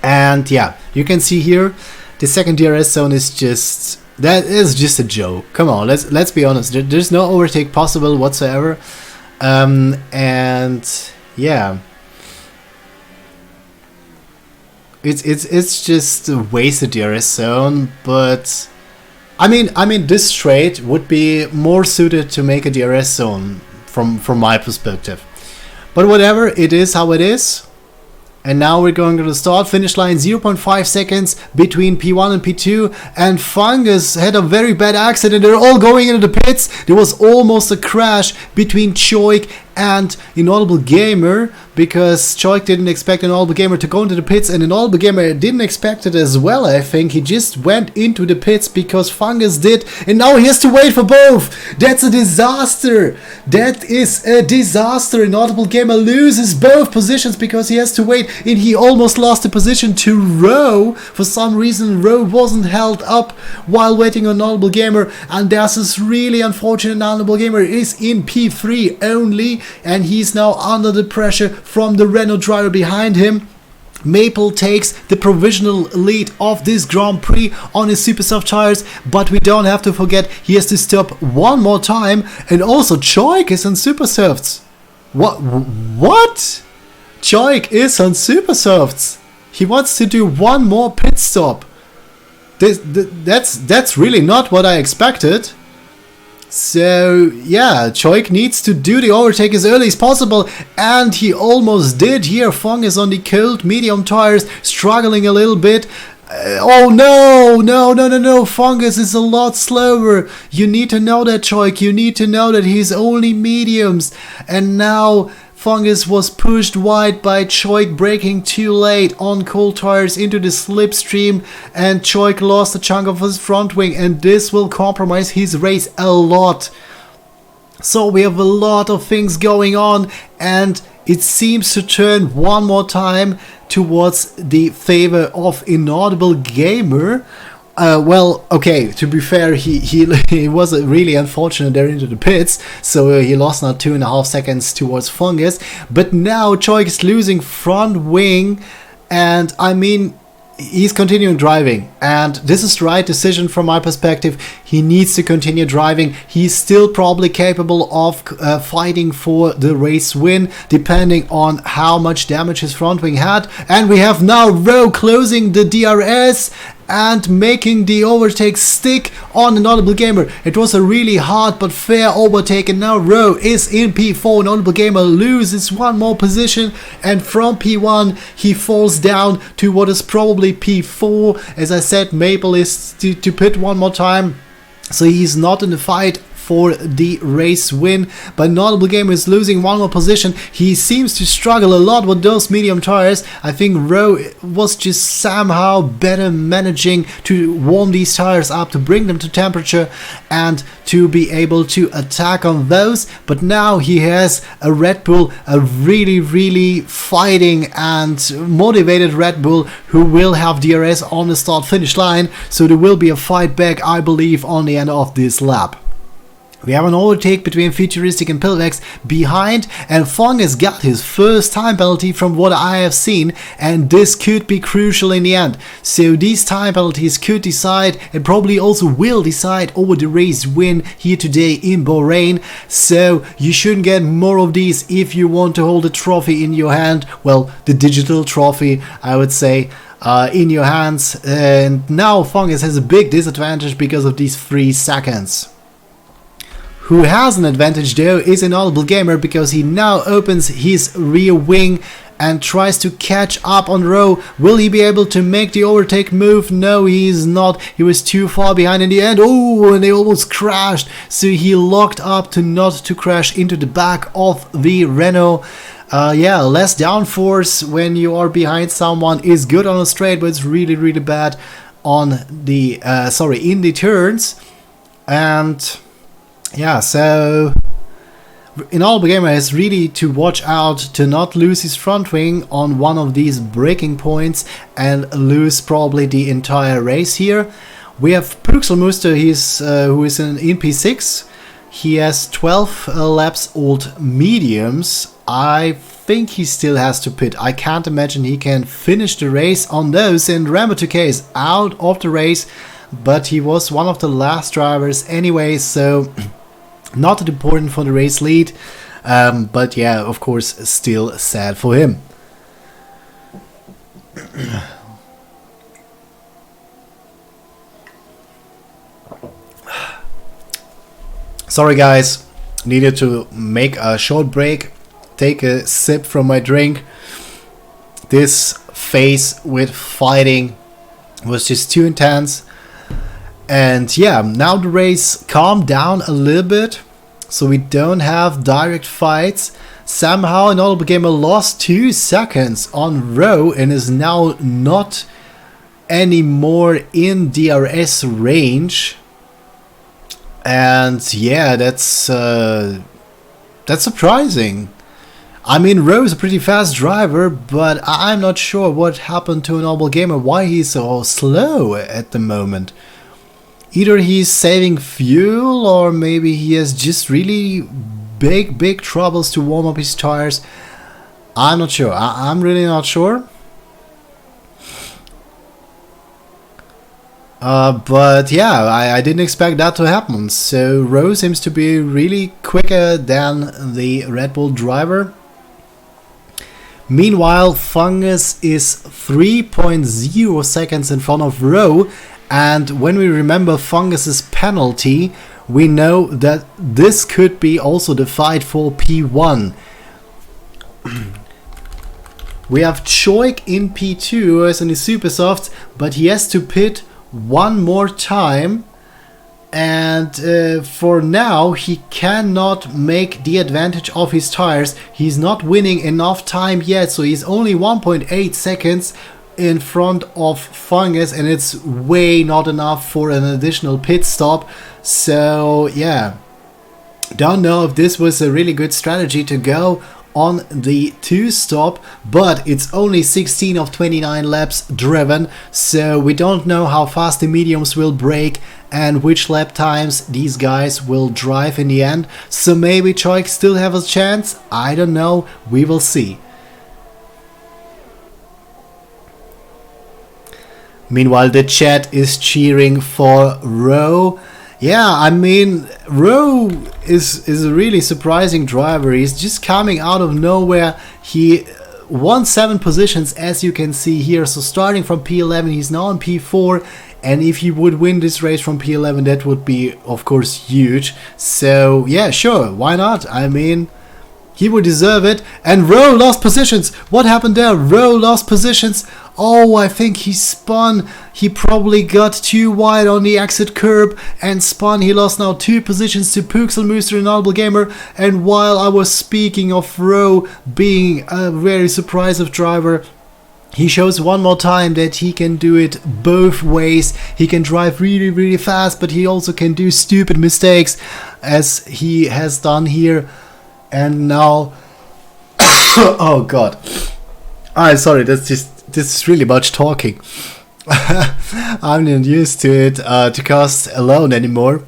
And yeah, you can see here the second DRS zone is just, that is just a joke. Come on, let's be honest. There's no overtake possible whatsoever. And yeah, it's just a wasted DRS zone. But I mean this straight would be more suited to make a DRS zone from my perspective. But whatever, it is how it is. And now we're going to the start finish line, 0.5 seconds between P1 and P2, and Fungus had a very bad accident. They're all going into the pits. There was almost a crash between Choik and Inaudible Gamer, because Choik didn't expect Inaudible Gamer to go into the pits, and Inaudible Gamer didn't expect it as well. I think he just went into the pits because Fungus did, and now he has to wait for both. That's a disaster. That is a disaster. Inaudible Gamer loses both positions because he has to wait, and he almost lost the position to Row. For some reason Row wasn't held up while waiting on Inaudible Gamer, and that's this really unfortunate. Inaudible Gamer is in P3 only, and he's now under the pressure from the Renault driver behind him. Maple takes the provisional lead of this Grand Prix on his super soft tires, but we don't have to forget he has to stop one more time, and also Choik is on super softs. What? Choik is on super softs. He wants to do one more pit stop. That's really not what I expected. So yeah, Choik needs to do the overtake as early as possible, and he almost did here. Fong is on the cold medium tires, struggling a little bit. Oh no, Fungus is a lot slower. You need to know that, Choik. You need to know that he's only mediums. And now Fungus was pushed wide by Choik, braking too late on cold tires into the slipstream, and Choik lost a chunk of his front wing, and this will compromise his race a lot. So we have a lot of things going on, and it seems to turn one more time towards the favor of Inaudible Gamer. Well, okay, to be fair, he was really unfortunate there into the pits, so he lost now 2.5 seconds towards Fungus. But now Choik is losing front wing, and I mean, he's continuing driving, and this is the right decision from my perspective. He needs to continue driving. He's still probably capable of fighting for the race win, depending on how much damage his front wing had. And we have now Row closing the DRS and making the overtake stick on Inaudible Gamer. It was a really hard but fair overtake, and now Row is in P4. Inaudible Gamer loses one more position, and from P1 he falls down to what is probably P4. As I said, Maple is to pit one more time, so he's not in the fight for the race win, but Inaudible Gamer is losing one more position. He seems to struggle a lot with those medium tires. I think Row was just somehow better managing to warm these tires up, to bring them to temperature and to be able to attack on those. But now he has a Red Bull, a really fighting and motivated Red Bull, who will have DRS on the start finish line, so there will be a fight back, I believe, on the end of this lap. We have an overtake between Futuristic and Pilvex behind, and Fong has got his first time penalty from what I have seen, and this could be crucial in the end. So these time penalties could decide, and probably also will decide, over the race win here today in Bahrain. So you shouldn't get more of these if you want to hold a trophy in your hand. Well, the digital trophy, I would say, in your hands. And now Fungus has a big disadvantage because of these 3 seconds. Who has an advantage though is Inaudible Gamer, because he now opens his rear wing and tries to catch up on Rowe. Will he be able to make the overtake move? No, he is not. He was too far behind in the end. Oh, and they almost crashed. So he locked up to not to crash into the back of the Renault. Yeah, less downforce when you are behind someone is good on a straight, but it's really, really bad on the, in the turns. And yeah, so Inaudible Gamer has really to watch out to not lose his front wing on one of these braking points and lose probably the entire race here. We have Püxelmuster, who is in P6. He has 12 laps old mediums. I think he still has to pit. I can't imagine he can finish the race on those. And Rambo 2K is out of the race, but he was one of the last drivers anyway, so not that important for the race lead, but yeah, of course, still sad for him. Sorry guys, needed to make a short break, take a sip from my drink. This phase with fighting was just too intense. And yeah, now the race calmed down a little bit, so we don't have direct fights. Somehow Inaudible Gamer lost 2 seconds on Rowe and is now not anymore in DRS range. And yeah, that's surprising. I mean, Rowe is a pretty fast driver, but I'm not sure what happened to Inaudible Gamer, why he's so slow at the moment. Either he's saving fuel, or maybe he has just really big troubles to warm up his tires. I'm not sure. I'm really not sure. But yeah, I didn't expect that to happen. So Rowe seems to be really quicker than the Red Bull driver. Meanwhile, Fungus is 3.0 seconds in front of Rowe. And when we remember Fungus's penalty, we know that this could be also the fight for P1. We have Choik in P2, who is in the Super Softs, but he has to pit one more time. And for now, he cannot make the advantage of his tires. He's not winning enough time yet, so he's only 1.8 seconds in front of Fungus, and it's way not enough for an additional pit stop. So yeah, don't know if this was a really good strategy to go on the 2-stop, but it's only 16 of 29 laps driven, so we don't know how fast the mediums will brake and which lap times these guys will drive in the end. So maybe Choik still have a chance, I don't know, we will see. Meanwhile, the chat is cheering for Rowe. Yeah, I mean, Rowe is a really surprising driver. He's just coming out of nowhere. He won 7 positions, as you can see here. So starting from P11, he's now on P4. And if he would win this race from P11, that would be, of course, huge. So yeah, sure, why not? I mean, he would deserve it. And Rowe lost positions. What happened there? Rowe lost positions. Oh, I think he spun. He probably got too wide on the exit curb and spun. He lost now 2 positions to Püxelmuster and Inaudible Gamer. And while I was speaking of Rowe being a very surprising driver, he shows one more time that he can do it both ways. He can drive really fast, but he also can do stupid mistakes, as he has done here. And now, oh god, I'm sorry, this is really much talking. I'm not used to it to cast alone anymore.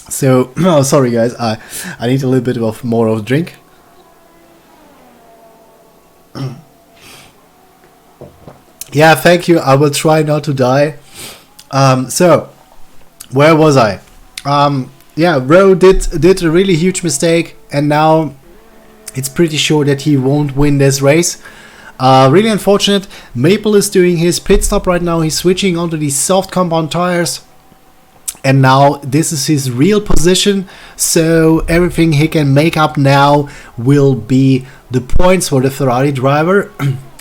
So, oh, sorry guys, I need a little bit of more of a drink. Yeah, thank you, I will try not to die. So, where was I? Yeah, Rowe did a really huge mistake, and now it's pretty sure that he won't win this race. Really unfortunate. Maple is doing his pit stop right now. He's switching onto these soft compound tires, And now this is his real position, so everything he can make up now will be the points for the Ferrari driver.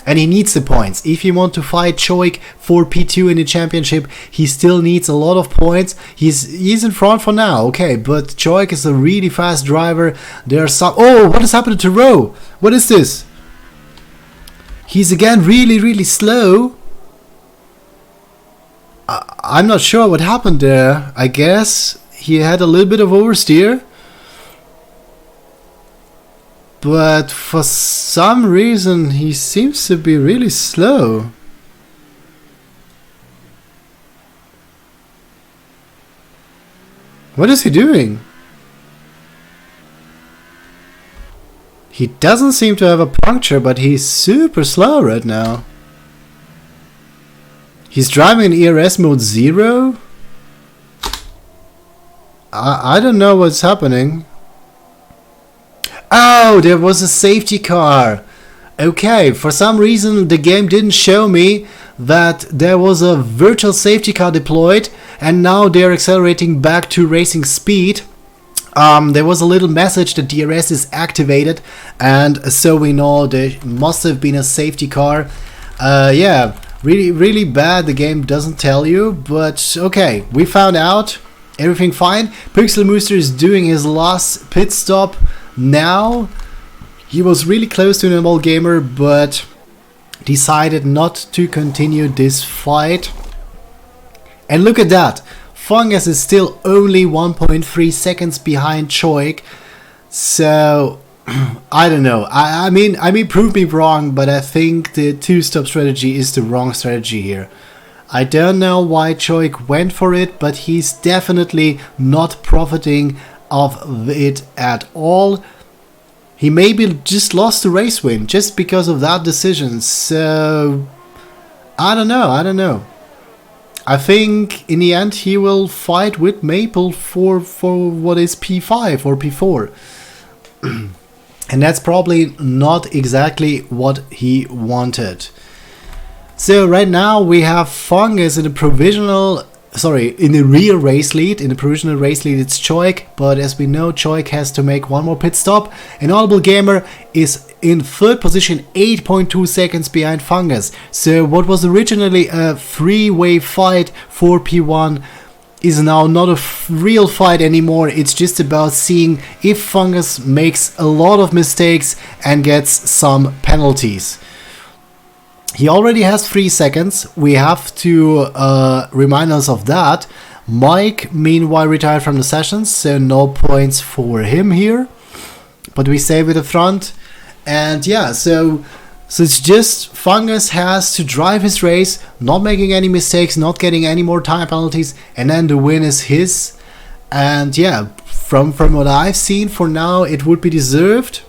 And he needs the points. If he wants to fight Choik for P2 in the championship, he still needs a lot of points. He's in front for now, okay, but Choik is a really fast driver. There's some... Oh, what has happened to Rowe? What is this? He's again really slow. I'm not sure what happened there. I guess he had a little bit of oversteer. But for some reason he seems to be really slow. What is he doing? He doesn't seem to have a puncture, but he's super slow right now. He's driving in ERS mode 0? I don't know what's happening. Oh, there was a safety car. Okay, for some reason the game didn't show me that there was a virtual safety car deployed, and now they're accelerating back to racing speed. There was a little message that DRS is activated, and so we know there must have been a safety car. Yeah, really bad. The game doesn't tell you, but okay, we found out. Everything fine. Pixelmooster is doing his last pit stop now. He was really close to Normal Gamer, but decided not to continue this fight. And look at that. Fungus is still only 1.3 seconds behind Choik. So I don't know. I mean prove me wrong, but I think the two-stop strategy is the wrong strategy here. I don't know why Choik went for it, but he's definitely not profiting of it at all. He maybe just lost the race win just because of that decision. So I don't know. I think in the end he will fight with Maple for what is P5 or P4. And that's probably not exactly what he wanted. So right now we have Fungus in the in the real race lead. In the provisional race lead it's Choik, but as we know Choik has to make one more pit stop. And Audible Gamer is in third position, 8.2 seconds behind Fungus. So what was originally a three-way fight for P1 is now not a real fight anymore. It's just about seeing if Fungus makes a lot of mistakes and gets some penalties. He already has 3 seconds. We have to remind us of that. Mike, meanwhile, retired from the sessions, so no points for him here. But we stay with the front. And yeah, so it's just Fungus has to drive his race, not making any mistakes, not getting any more time penalties, and then the win is his. And yeah, from what I've seen for now, it would be deserved.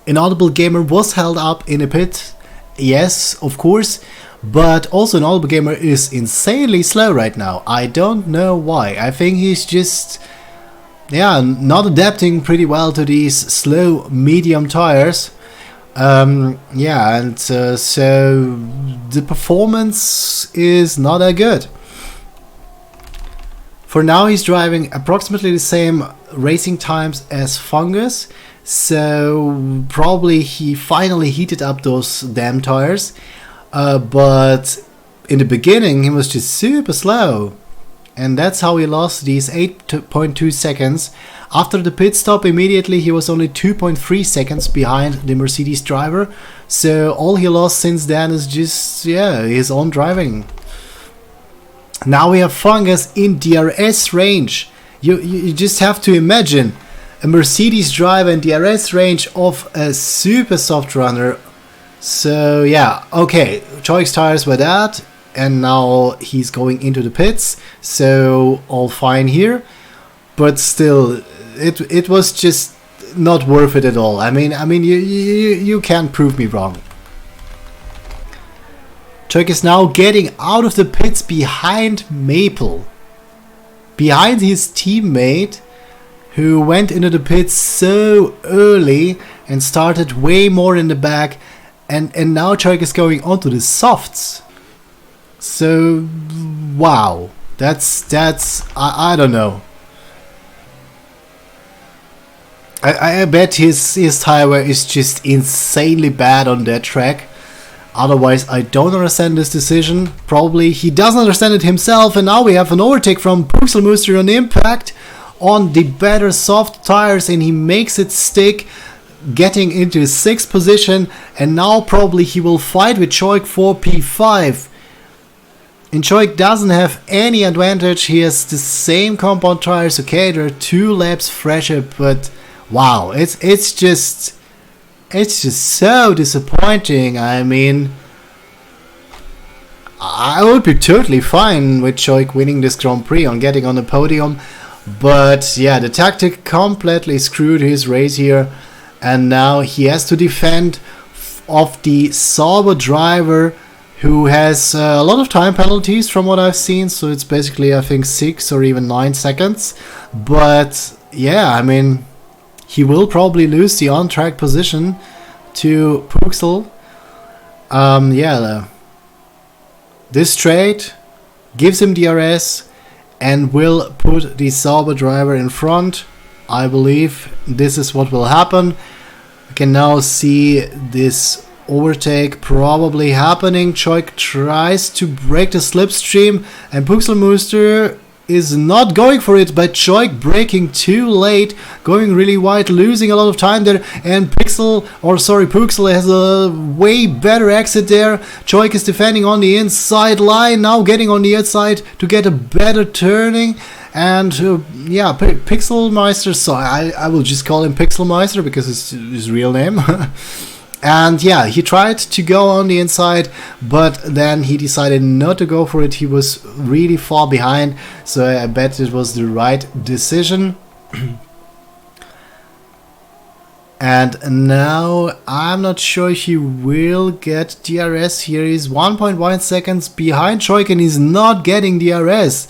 Inaudible Gamer was held up in a pit. Yes, of course, but also an Audible Gamer is insanely slow right now. I don't know why. I think he's just, yeah, not adapting pretty well to these slow medium tires. Yeah, and so the performance is not that good. For now he's driving approximately the same racing times as Fungus. So probably he finally heated up those damn tires, but in the beginning he was just super slow, and that's how he lost these 8.2 seconds. After the pit stop immediately he was only 2.3 seconds behind the Mercedes driver, so all he lost since then is just, yeah, his own driving. Now we have Fungus in DRS range. You just have to imagine a Mercedes driver in DRS range of a super soft runner. So yeah, okay, Choik's tires were that, and now he's going into the pits, so all fine here. But still, it was just not worth it at all. I mean you can't prove me wrong. Choik is now getting out of the pits behind Maple, behind his teammate, who went into the pits so early and started way more in the back, and now Choik is going onto the softs. So wow, That's I don't know. I bet his tire wear is just insanely bad on that track. Otherwise, I don't understand this decision. Probably he doesn't understand it himself, and now we have an overtake from Pixelmooster on impact on the better soft tires, and he makes it stick, getting into 6th position, and now probably he will fight with Choik for P5. And Choik doesn't have any advantage. He has the same compound tires. Okay, they're 2 laps fresher, but wow, it's just so disappointing. I mean, I would be totally fine with Choik winning this Grand Prix on getting on the podium, but yeah, the tactic completely screwed his race here, and now he has to defend off the Sauber driver, who has a lot of time penalties from what I've seen, so it's basically I think 6 or even 9 seconds. But yeah, I mean, he will probably lose the on-track position to Puxel. This trade gives him DRS and will put the Sauber driver in front. I believe this is what will happen. I can now see this overtake probably happening. Choik tries to break the slipstream, and Pixelmooster is not going for it, but Choik braking too late, going really wide, losing a lot of time there, and Puxel has a way better exit there. Choik is defending on the inside line, now getting on the outside to get a better turning, and Pixelmeister, so I will just call him Pixelmeister because it's his real name. And yeah, he tried to go on the inside, but then he decided not to go for it. He was really far behind, so I bet it was the right decision. And now I'm not sure if he will get DRS here. He's 1.1 seconds behind Choik, and he's not getting DRS.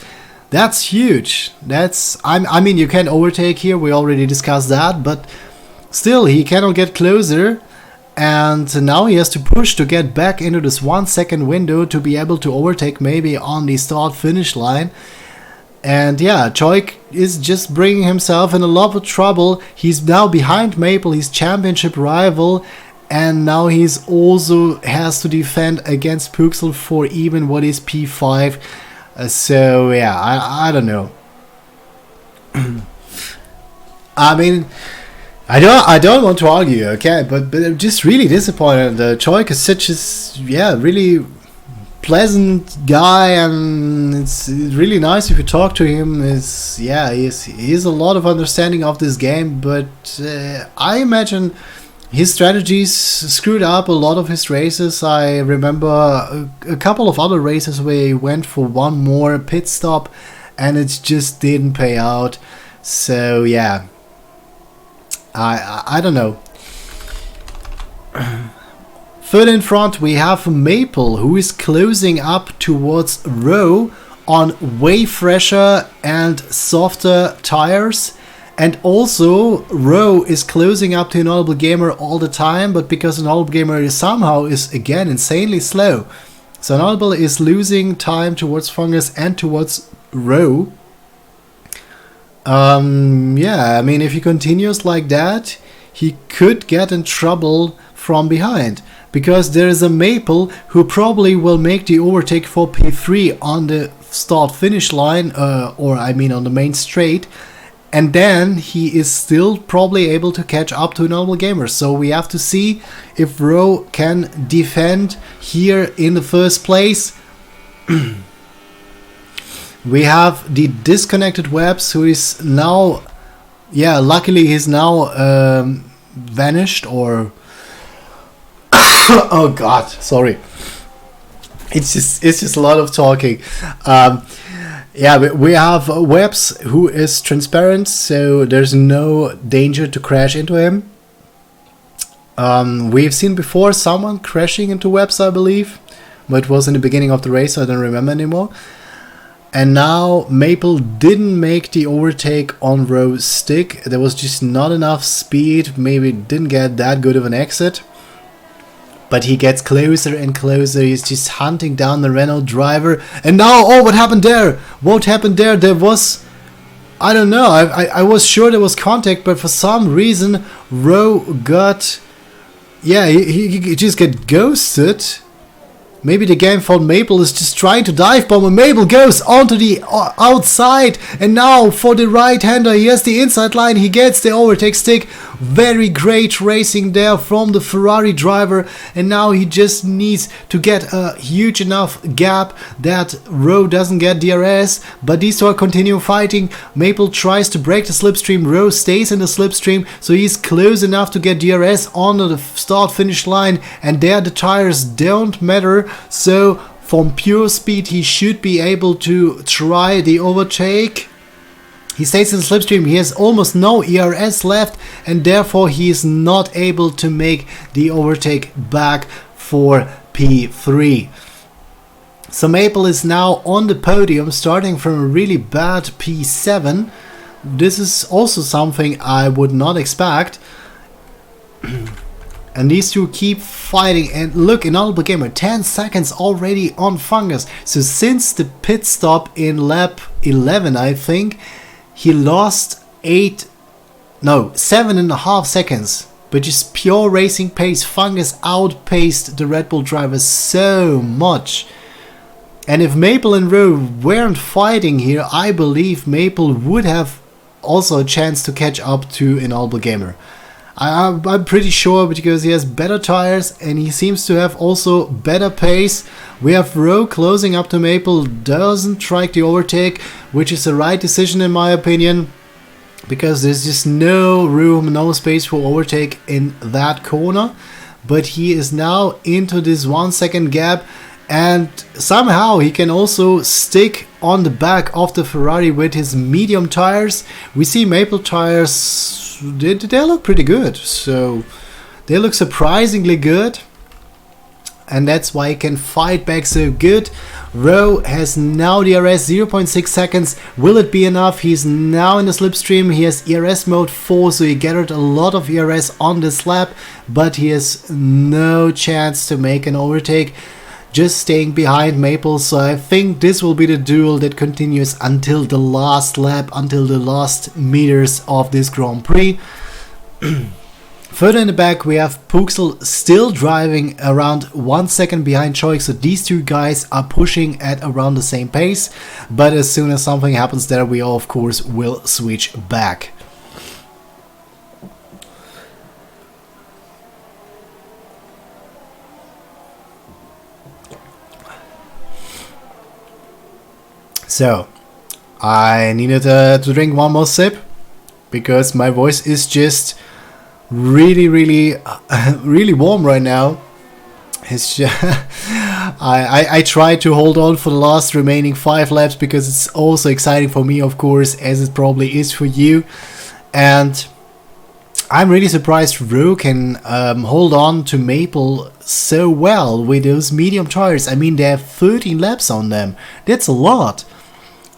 That's huge. I mean, you can overtake here, we already discussed that, but still, he cannot get closer. And now he has to push to get back into this 1 second window to be able to overtake maybe on the start finish line. And yeah, Choik is just bringing himself in a lot of trouble. He's now behind Maple, his championship rival, and now he's also has to defend against Puxel for even what is P5. So yeah, I don't know. I mean, I don't want to argue, okay, but I'm just really disappointed. Choik is such a really pleasant guy, and it's really nice if you talk to him. He has a lot of understanding of this game, but I imagine his strategies screwed up a lot of his races. I remember a couple of other races where he went for one more pit stop, and it just didn't pay out. So yeah. I don't know. Further in front we have Maple, who is closing up towards Rowe on way fresher and softer tires, and also Rowe is closing up to Inaudible Gamer all the time, but because Inaudible Gamer somehow is again insanely slow, so Inaudible is losing time towards Fungus and towards Rowe. I mean, if he continues like that, he could get in trouble from behind, because there is a Maple who probably will make the overtake for P3 on the start finish line, or I mean on the main straight, and then he is still probably able to catch up to Inaudible Gamer. So we have to see if Rowe can defend here in the first place. We have the disconnected Webs, who is now, luckily he's now vanished, or oh god, sorry. It's just a lot of talking. We have Webs, who is transparent, so there's no danger to crash into him. We've seen before someone crashing into Webs, I believe, but it was in the beginning of the race, so I don't remember anymore. And now Maple didn't make the overtake on Rowe's stick. There was just not enough speed, maybe didn't get that good of an exit. But he gets closer and closer. He's just hunting down the Renault driver. And now, oh, what happened there? What happened there? There was, I don't know. I was sure there was contact, but for some reason, Rowe got, yeah, he just got ghosted. Maybe the game thought Maple is just trying to dive bomb, and Maple goes onto the outside, and now for the right-hander, he has the inside line, he gets the overtake stick. Very great racing there from the Ferrari driver, and now he just needs to get a huge enough gap that Rowe doesn't get DRS, but these two are continue fighting. Maple tries to break the slipstream, Rowe stays in the slipstream, so he's close enough to get DRS on the start-finish line, and there the tires don't matter, so from pure speed he should be able to try the overtake. He stays in the slipstream, he has almost no ERS left, and therefore he is not able to make the overtake back for P3. So Maple is now on the podium, starting from a really bad P7. This is also something I would not expect. And these two keep fighting, and look, Inaudible Gamer, 10 seconds already on Fungus. So since the pit stop in lap 11, I think, he lost 7.5 seconds. But just pure racing pace, Fungus outpaced the Red Bull drivers so much. And if Maple and Rowe weren't fighting here, I believe Maple would have also a chance to catch up to Inaudible Gamer. I'm pretty sure, because he has better tires and he seems to have also better pace. We have Rowe closing up to Maple, doesn't try the overtake, which is the right decision in my opinion, because there's just no room, no space for overtake in that corner. But he is now into this 1 second gap, and somehow he can also stick on the back of the Ferrari with his medium tires. We see Maple tires, they look pretty good, so they look surprisingly good, and that's why he can fight back so good. Rowe has now DRS 0.6 seconds. Will it be enough? He's now in the slipstream. He has ERS mode 4, so he gathered a lot of ERS on this lap, but he has no chance to make an overtake, just staying behind Maple. So I think this will be the duel that continues until the last lap, until the last meters of this Grand Prix. Further in the back we have Puxel still driving around 1 second behind Choik, so these two guys are pushing at around the same pace, but as soon as something happens there, we of course will switch back. So, I needed to drink one more sip, because my voice is just really warm right now. It's just I try to hold on for the last remaining 5 laps, because it's also exciting for me, of course, as it probably is for you. And I'm really surprised Rowe can hold on to Maple so well with those medium tires. I mean, they have 13 laps on them. That's a lot.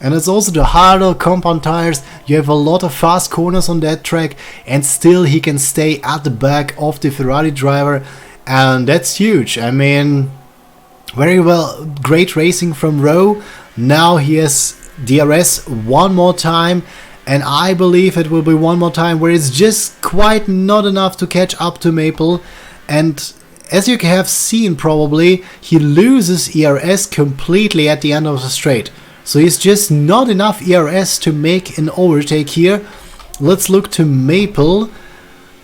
And it's also the harder compound tires. You have a lot of fast corners on that track, and still he can stay at the back of the Ferrari driver, and that's huge. I mean, very well, great racing from Rowe. Now he has DRS one more time, and I believe it will be one more time where it's just quite not enough to catch up to Maple. And as you have seen probably, he loses ERS completely at the end of the straight. So he's just not enough ERS to make an overtake here. Let's look to Maple.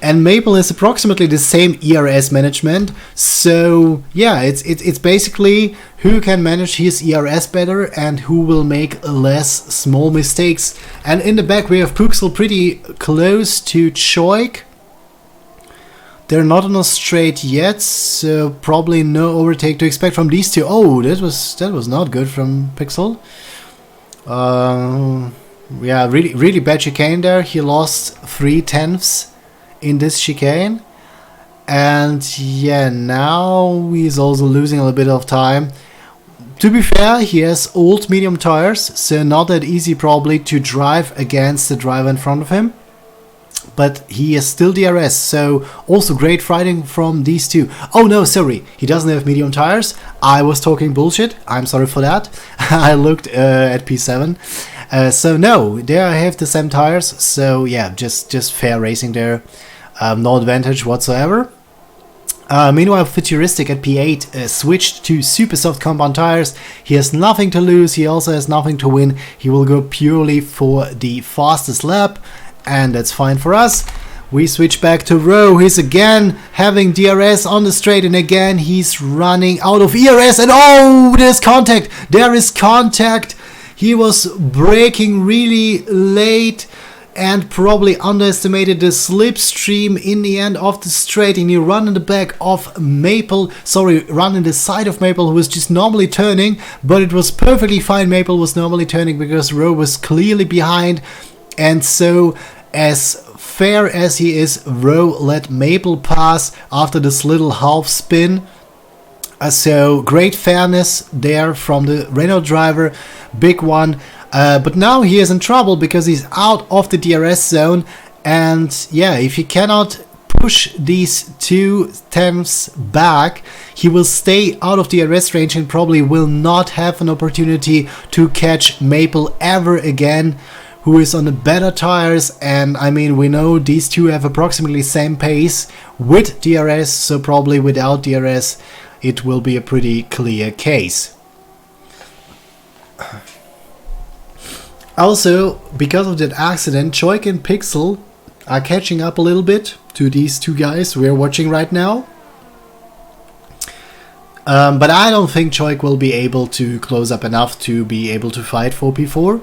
And Maple has approximately the same ERS management. So yeah, it's basically who can manage his ERS better and who will make less small mistakes. And in the back we have Puxel pretty close to Choik. They're not on a straight yet, so probably no overtake to expect from these two. Oh, that was not good from Pixel. Yeah, really bad chicane there. He lost 3/10 in this chicane, and yeah, now he's also losing a little bit of time. To be fair, he has old medium tires, so not that easy probably to drive against the driver in front of him. but he is still DRS, so also great fighting from these two. Oh no, sorry, he doesn't have medium tires. I was talking bullshit, I'm sorry for that. I looked at P7. So no, there I have the same tires, so yeah, just fair racing there. No advantage whatsoever. Meanwhile, Futuristic at P8 switched to super soft compound tires. He has nothing to lose, he also has nothing to win. He will go purely for the fastest lap, and that's fine for us. We switch back to Rowe. He's again having DRS on the straight, and again he's running out of ERS, and oh, there's contact! There is contact! He was braking really late and probably underestimated the slipstream in the end of the straight, and he ran in the back of Maple, ran in the side of Maple, who was just normally turning, but it was perfectly fine. Maple was normally turning because Rowe was clearly behind, and so as fair as he is, Rowe let Maple pass after this little half spin. So great fairness there from the Renault driver, big one. But now he is in trouble because he's out of the DRS zone, and yeah, if he cannot push these 2 tenths back, he will stay out of DRS range and probably will not have an opportunity to catch Maple ever again, who is on the better tires. And I mean, we know these two have approximately same pace with DRS, so probably without DRS it will be a pretty clear case. Also, because of that accident, Choik and Pixel are catching up a little bit to these two guys we're watching right now. But I don't think Choik will be able to close up enough to be able to fight for P4.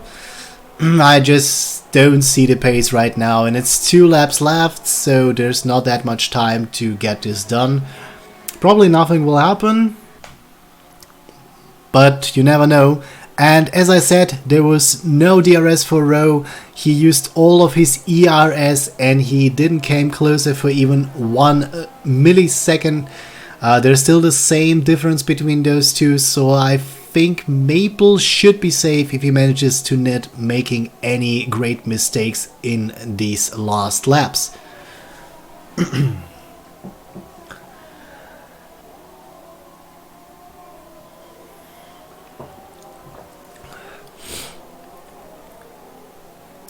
I just don't see the pace right now, and it's 2 laps left, so there's not that much time to get this done. Probably nothing will happen, but you never know. And as I said, there was no DRS for Rowe. He used all of his ERS and he didn't came closer for even 1 millisecond. There's still the same difference between those two, so I think Maple should be safe if he manages to not making any great mistakes in these last laps.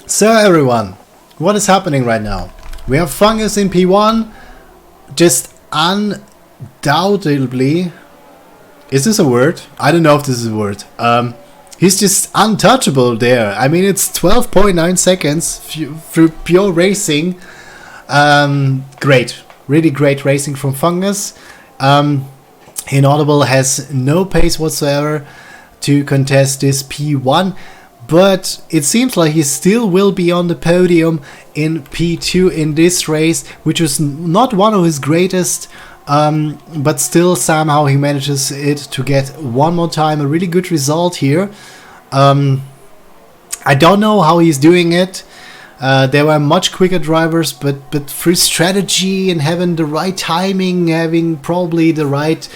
So everyone, what is happening right now? We have Fungus in P1, just undoubtedly, is this a word? I don't know if this is a word. He's just untouchable there. I mean, it's 12.9 seconds through pure racing. Great, really great racing from Fungus. Inaudible has no pace whatsoever to contest this P1. But it seems like he still will be on the podium in P2 in this race, which was not one of his greatest, but still somehow he manages it to get one more time a really good result here. I don't know how he's doing it. There were much quicker drivers, but through strategy and having the right timing, having probably the right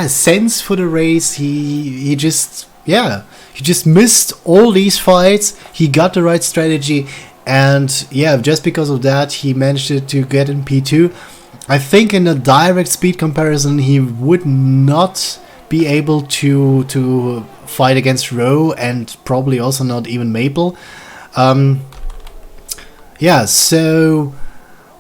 sense for the race, he just missed all these fights. He got the right strategy, and yeah, just because of that he managed to get in P2. I think in a direct speed comparison he would not be able to fight against Rowe, and probably also not even Maple. So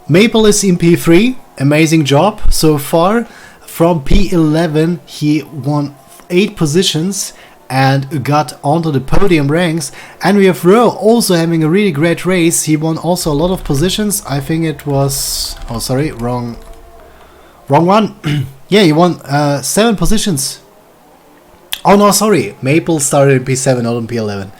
Maple is in P3, amazing job so far. From P11 he won 8 positions and got onto the podium ranks, and we have Rowe also having a really great race. He won also a lot of positions. I think it was, oh sorry, wrong one. Yeah, he won 7 positions. Oh no, sorry, Maple started in P7, not in P11.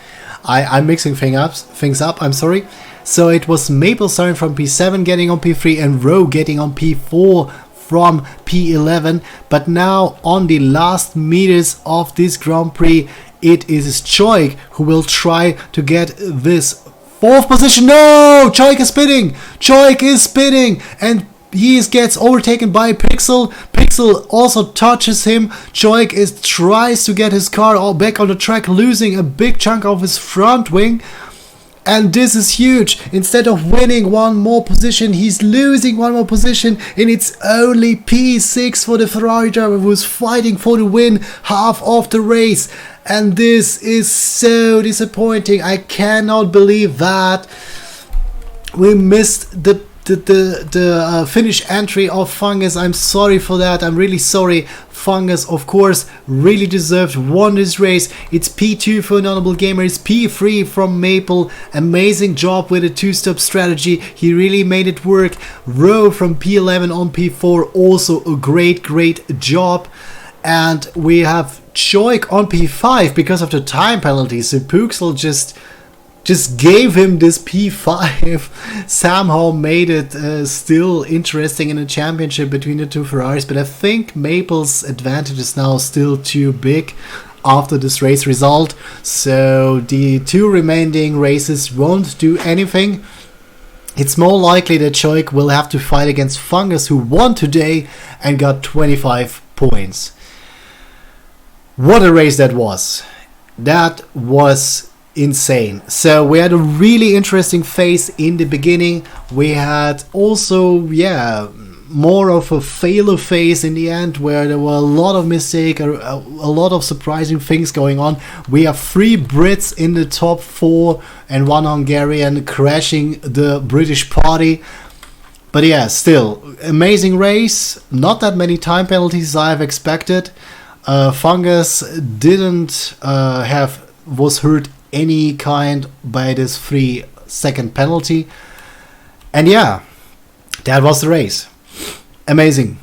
I'm mixing things up, I'm sorry. So it was Maple starting from P7 getting on P3 and Rowe getting on P4 from P11, but now on the last meters of this Grand Prix it is Choik who will try to get this 4th position. No! Choik is spinning and he gets overtaken by Pixel. Pixel also touches him. Choik tries to get his car all back on the track, losing a big chunk of his front wing. And this is huge. Instead of winning one more position, he's losing one more position. And it's only P6 for the Ferrari driver who's fighting for the win half of the race. And this is so disappointing. I cannot believe that we missed the finish entry of Fungus. I'm sorry for that. I'm really sorry. Fungus, of course, really deserved, won this race. It's P2 for Anonymous Gamer. It's P3 from Maple. Amazing job with a two-stop strategy. He really made it work. Rowe from P11 on P4. Also a great job. And we have Choik on P5 because of the time penalty. So Puxel just gave him this P5, somehow made it still interesting in a championship between the two Ferraris, but I think Maple's advantage is now still too big after this race result, so the two remaining races won't do anything. It's more likely that Choik will have to fight against Fungus, who won today and got 25 points. What a race that was. That was insane. So we had a really interesting phase in the beginning. We had also more of a failure phase in the end, where there were a lot of mistakes, a lot of surprising things going on. We have 3 Brits in the top 4 and 1 Hungarian crashing the British party. But yeah, still amazing race. Not that many time penalties I have expected. Fungus was hurt any kind by this 3-second penalty. And yeah, that was the race. Amazing.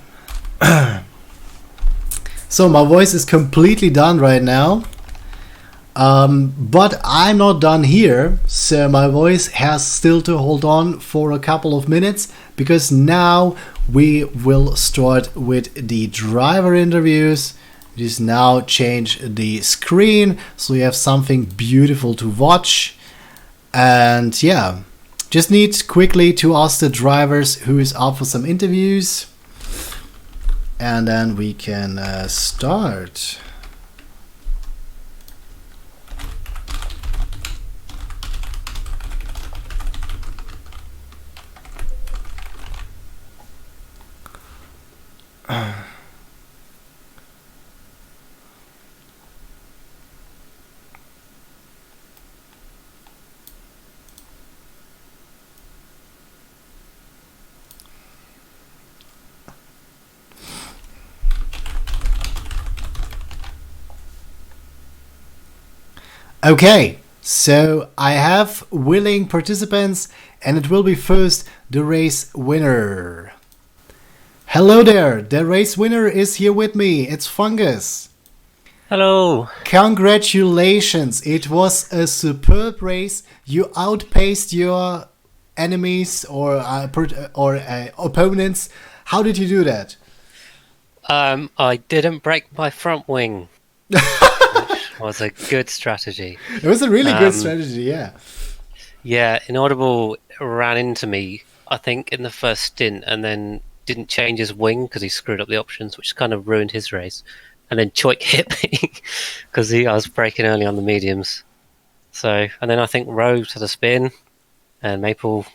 So my voice is completely done right now. But I'm not done here. So my voice has still to hold on for a couple of minutes, because now we will start with the driver interviews. Just now change the screen so you have something beautiful to watch. And yeah, just need quickly to ask the drivers who is up for some interviews, and then we can start. Okay, so I have willing participants, and it will be first the race winner. Hello there, the race winner is here with me. It's Fungus. Hello. Congratulations, it was a superb race. You outpaced your enemies or opponents. How did you do that? I didn't break my front wing. Was a good strategy. It was a really good strategy, yeah. Yeah, Inaudible ran into me, I think, in the first stint, and then didn't change his wing because he screwed up the options, which kind of ruined his race. And then Choik hit me because I was braking early on the mediums. So, and then I think Rose had a spin, and Maple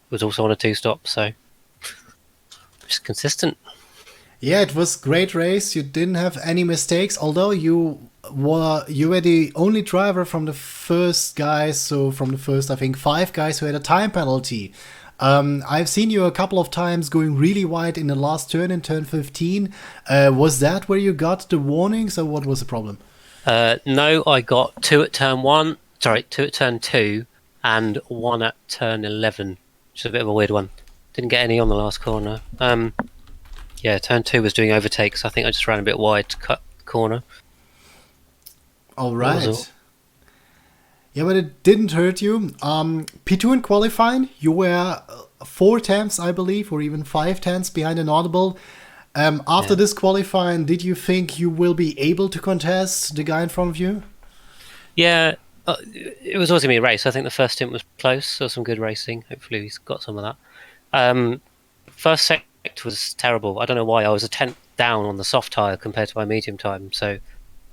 was also on a 2-stop. So, just consistent. Yeah, it was a great race. You didn't have any mistakes, although you were the only driver from the first guys, so from the first, I think, 5 guys who had a time penalty. I've seen you a couple of times going really wide in the last turn, in turn 15. Was that where you got the warnings, or what was the problem? No, I got 2 at turn 1, 2 at turn 2, and 1 at turn 11, which is a bit of a weird one. Didn't get any on the last corner. Yeah, turn 2 was doing overtakes. I think I just ran a bit wide to cut the corner. All right. Yeah, but it didn't hurt you. P2 in qualifying, you were 4 tenths, I believe, or even 5 tenths behind Inaudible. After this qualifying, did you think you will be able to contest the guy in front of you? Yeah, it was always going to be a race. I think the first stint was close, so some good racing. Hopefully he's got some of that. First sector was terrible. I don't know why. I was a tenth down on the soft tyre compared to my medium time, so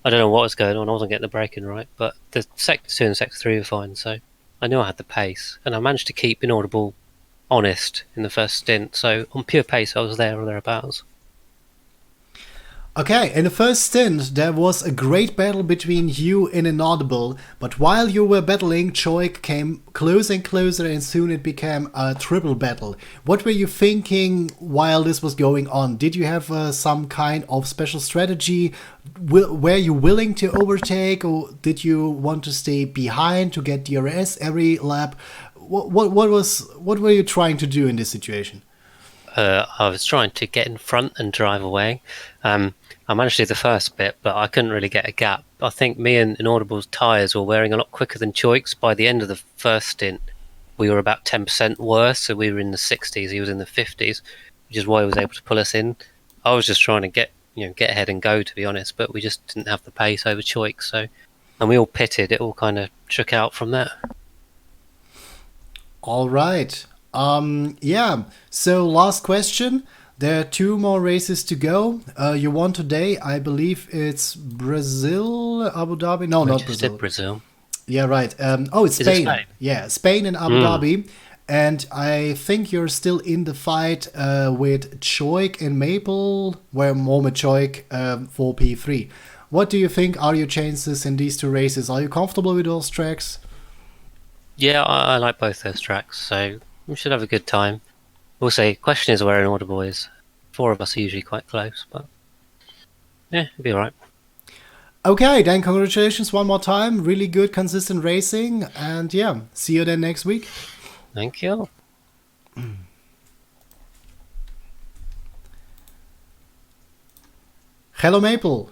I don't know what was going on. I wasn't getting the braking right, but the sector 2 and sector 3 were fine. So I knew I had the pace, and I managed to keep Inaudible honest in the first stint. So on pure pace, I was there or thereabouts. Okay, in the first stint, there was a great battle between you and Inaudible, but while you were battling, Choik came closer and closer, and soon it became a triple battle. What were you thinking while this was going on? Did you have some kind of special strategy? Were you willing to overtake, or did you want to stay behind to get DRS every lap? What were you trying to do in this situation? I was trying to get in front and drive away. I managed to do the first bit, but I couldn't really get a gap. I think me and Inaudible's tyres were wearing a lot quicker than Choik's. By the end of the first stint, we were about 10% worse, so we were in the 60s, he was in the 50s, which is why he was able to pull us in. I was just trying to get ahead and go, to be honest, but we just didn't have the pace over Choik, and we all pitted. It all kind of shook out from that. All right. Yeah. So last question. There are two more races to go. You won today. I believe it's Brazil, Abu Dhabi. No, not Brazil. Brazil. Yeah, right. It's Is it Spain. Spain? Yeah, Spain and Abu Dhabi. And I think you're still in the fight with Choik and Maple, where Mohamed Choik for P3. What do you think are your chances in these two races? Are you comfortable with those tracks? Yeah, I like both those tracks, so we should have a good time. We'll see. Question is where Inaudible is. 4 of us are usually quite close, but yeah, it'll be alright. Okay, then congratulations one more time. Really good, consistent racing. And yeah, see you then next week. Thank you. Hello, Maple.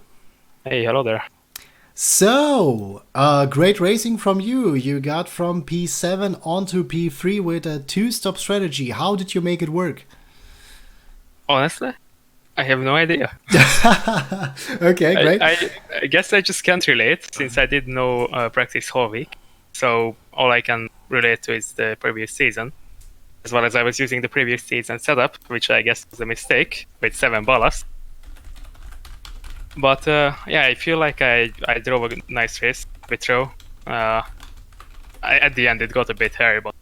Hey, hello there. So, great racing from you. You got from P7 onto P3 with a 2-stop strategy. How did you make it work? Honestly, I have no idea. Okay, great. I guess I just can't relate since I did no practice whole week. So all I can relate to is the previous season, as well as I was using the previous season setup, which I guess was a mistake with 7 ballast. But yeah, I feel like I drove a nice race with Row. At the end, it got a bit hairy, but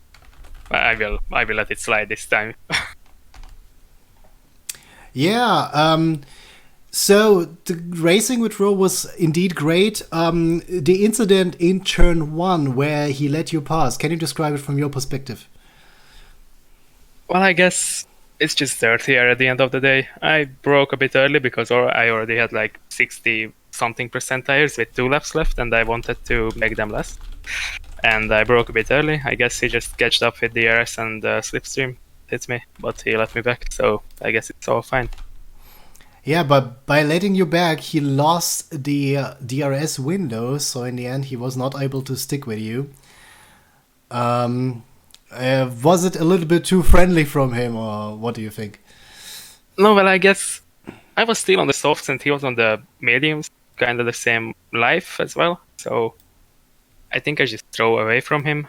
I will let it slide this time. Yeah, so the racing with Ro was indeed great. The incident in turn 1 where he let you pass, can you describe it from your perspective? Well, I guess it's just dirtier at the end of the day. I broke a bit early because I already had like 60-something% tires with 2 laps left, and I wanted to make them less. And I broke a bit early. I guess he just catched up with the DRS and slipstream hit me, but he let me back, so I guess it's all fine. Yeah, but by letting you back, he lost the DRS window, so in the end he was not able to stick with you. Was it a little bit too friendly from him, or what do you think? No, well, I guess I was still on the softs and he was on the mediums, kind of the same life as well, so I think I just drove away from him.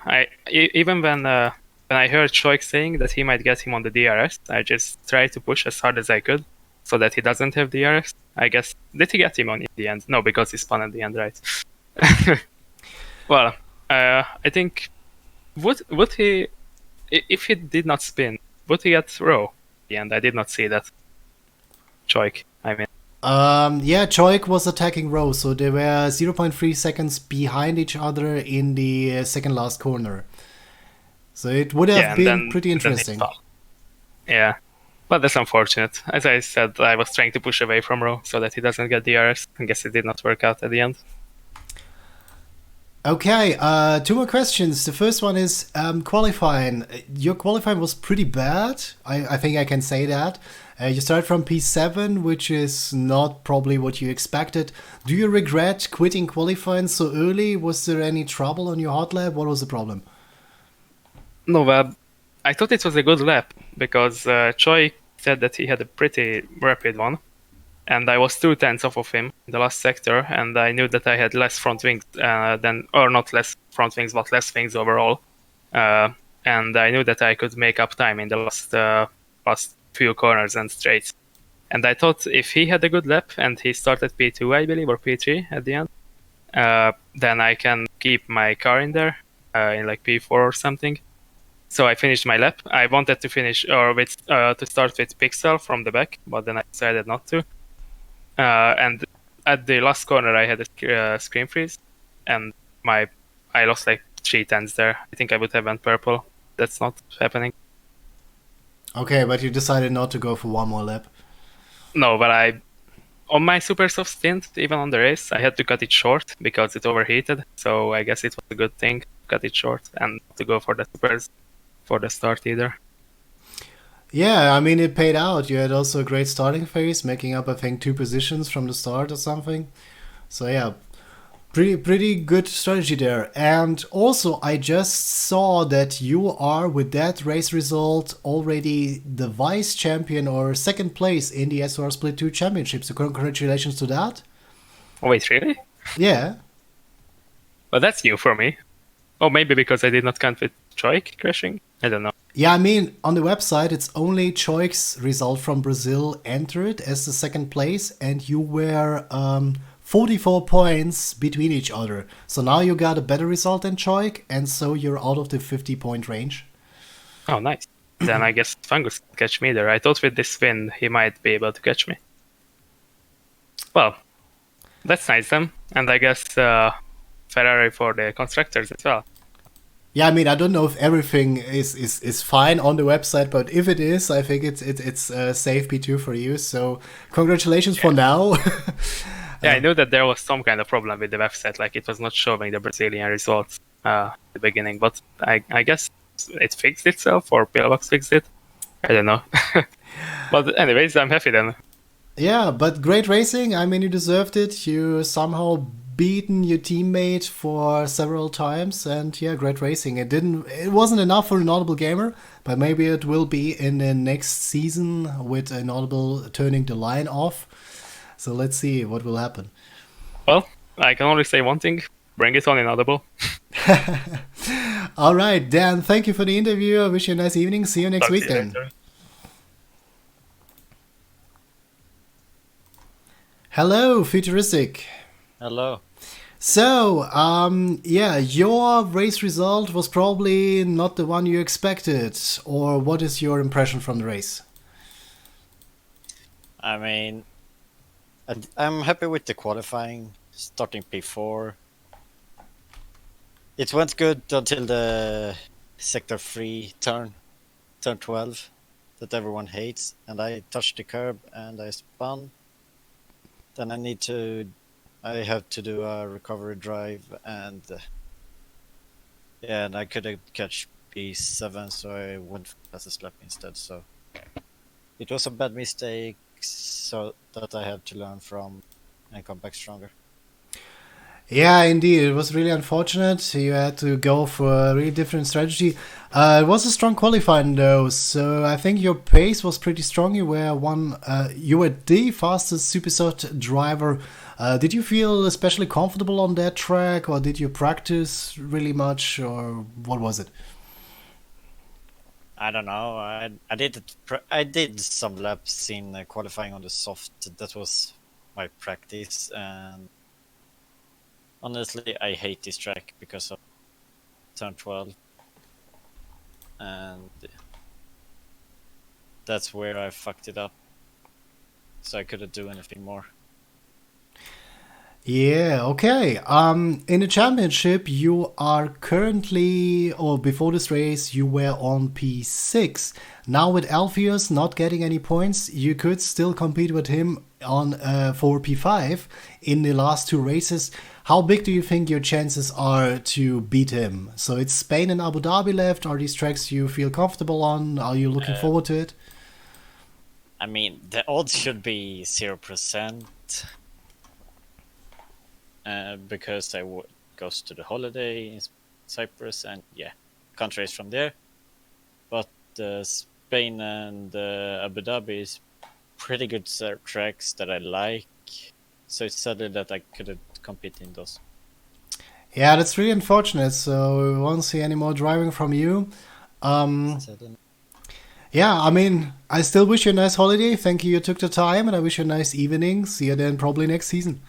Even when I heard Choik saying that he might get him on the DRS, I just tried to push as hard as I could so that he doesn't have DRS. I guess, did he get him on in the end? No, because he spun at the end, right? Well, I think, would he, if he did not spin, would he get Row in the end? I did not see that. Choik, I mean. Yeah, Choik was attacking Ro, so they were 0.3 seconds behind each other in the second last corner. So it would have been pretty interesting. Yeah, but that's unfortunate. As I said, I was trying to push away from Ro so that he doesn't get DRS. I guess it did not work out at the end. Okay, 2 more questions. The first one is qualifying. Your qualifying was pretty bad. I think I can say that. You started from P7, which is not probably what you expected. Do you regret quitting qualifying so early? Was there any trouble on your hot lap? What was the problem? No, well, I thought it was a good lap because Choi said that he had a pretty rapid one, and I was 2/10 off of him in the last sector, and I knew that I had less front wings or not less front wings, but less wings overall, and I knew that I could make up time in the last few corners and straights. And I thought if he had a good lap and he started P2, I believe, or P3 at the end, then I can keep my car in there. in like P4 or something. So I finished my lap. I wanted to finish or to start with Pixel from the back, but then I decided not to. And at the last corner, I had a screen freeze, and I lost like 3 tenths there. I think I would have went purple. That's not happening. Okay, but you decided not to go for one more lap. No, but on my super soft stint, even on the race, I had to cut it short because it overheated. So I guess it was a good thing to cut it short and not to go for the supers for the start either. Yeah, I mean, it paid out. You had also a great starting phase, making up, I think, 2 positions from the start or something. So yeah, pretty good strategy there. And also, I just saw that you are, with that race result, already the vice champion or second place in the SOR Split 2 Championship. So congratulations to that. Oh, wait, really? Yeah. Well, that's new for me. Oh, maybe because I did not count with Choik crashing? I don't know. Yeah, I mean, on the website, it's only Choik's result from Brazil entered as the second place, and you were 44 points between each other. So now you got a better result than Choik, and so you're out of the 50-point range. Oh, nice. Then I guess Fungus can catch me there. I thought with this win, he might be able to catch me. Well, that's nice then. And I guess Ferrari for the constructors as well. Yeah, I mean, I don't know if everything is fine on the website, but if it is, I think it's safe P2 for you. So congratulations for now. Yeah, I knew that there was some kind of problem with the website, like it was not showing the Brazilian results at the beginning, but I guess it fixed itself, or Pillbox fixed it. I don't know. But anyways, I'm happy then. Yeah, but great racing. I mean, you deserved it. You somehow beaten your teammate for several times, and yeah, great racing. It wasn't enough for an Audible Gamer, but maybe it will be in the next season with an Audible turning the line off. So let's see what will happen. Well, I can only say one thing: bring it on in Audible. All right, Dan, thank you for the interview. I wish you a nice evening. See you next week then. Hello, Futuristic. Hello. So, yeah, your race result was probably not the one you expected. Or what is your impression from the race? I mean, I'm happy with the qualifying, starting P4. It went good until the Sector 3 turn 12, that everyone hates, and I touched the curb and I spun. Then I have to do a recovery drive, and yeah, and I couldn't catch P7, so I went fastest lap instead. So it was a bad mistake, so that I had to learn from and come back stronger. Yeah, indeed. It was really unfortunate. You had to go for a really different strategy. It was a strong qualifying though, so I think your pace was pretty strong. You were the fastest Supersoft driver. Did you feel especially comfortable on that track, or did you practice really much, or what was it? I don't know. I did some laps in qualifying on the soft. That was my practice, and honestly, I hate this track because of turn 12, and that's where I fucked it up. So I couldn't do anything more. Yeah, okay. In the championship, you are currently, or before this race, you were on P6. Now with Alpheus not getting any points, you could still compete with him on for P5 in the last 2 races. How big do you think your chances are to beat him? So it's Spain and Abu Dhabi left. Are these tracks you feel comfortable on? Are you looking forward to it? I mean, the odds should be 0%. Because I goes to the holiday in Cyprus, and yeah, can't race from there. But Spain and Abu Dhabi is pretty good tracks that I like, so it's sadly that I couldn't compete in those. Yeah, that's really unfortunate. So we won't see any more driving from you. Yeah, I mean, I still wish you a nice holiday. Thank you took the time, and I wish you a nice evening. See you then probably next season.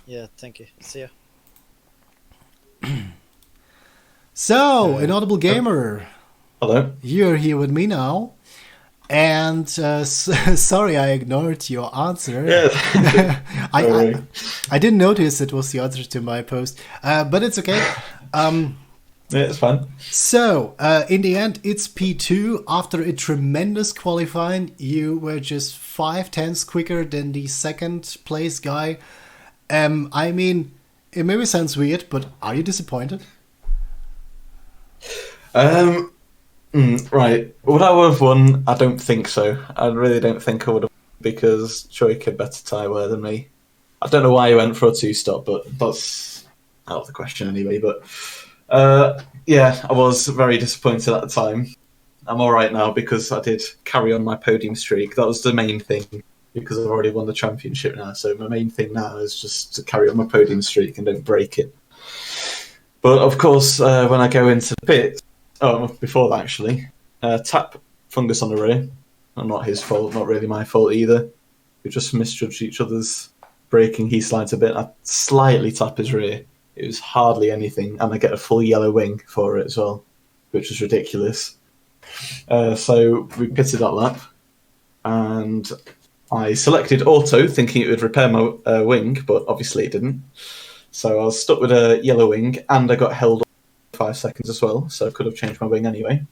Yeah, thank you. See ya. So, Inaudible Gamer, Hello. you're here with me now. And sorry, I ignored your answer. Yeah. I didn't notice it was the answer to my post, but it's okay. Yeah, it's fine. So, in the end, it's P2. After a tremendous qualifying, you were just 5/10 quicker than the second place guy. I mean, it maybe sounds weird, but are you disappointed? Right. Would I have won? I don't think so. I really don't think I would have, because Choik had better tyre wear than me. I don't know why he went for a 2-stop, but that's out of the question anyway. But yeah, I was very disappointed at the time. I'm all right now because I did carry on my podium streak. That was the main thing, because I've already won the championship now. So my main thing now is just to carry on my podium streak and don't break it. But of course, when I go into the pit, before that actually, tap Fungus on the rear. Not his fault, not really my fault either. We just misjudged each other's braking. He slides a bit. I slightly tap his rear. It was hardly anything, and I get a full yellow wing for it as well, which was ridiculous. So we pitted that lap, and I selected auto, thinking it would repair my wing, but obviously it didn't. So I was stuck with a yellow wing, and I got held up for 5 seconds as well, so I could have changed my wing anyway.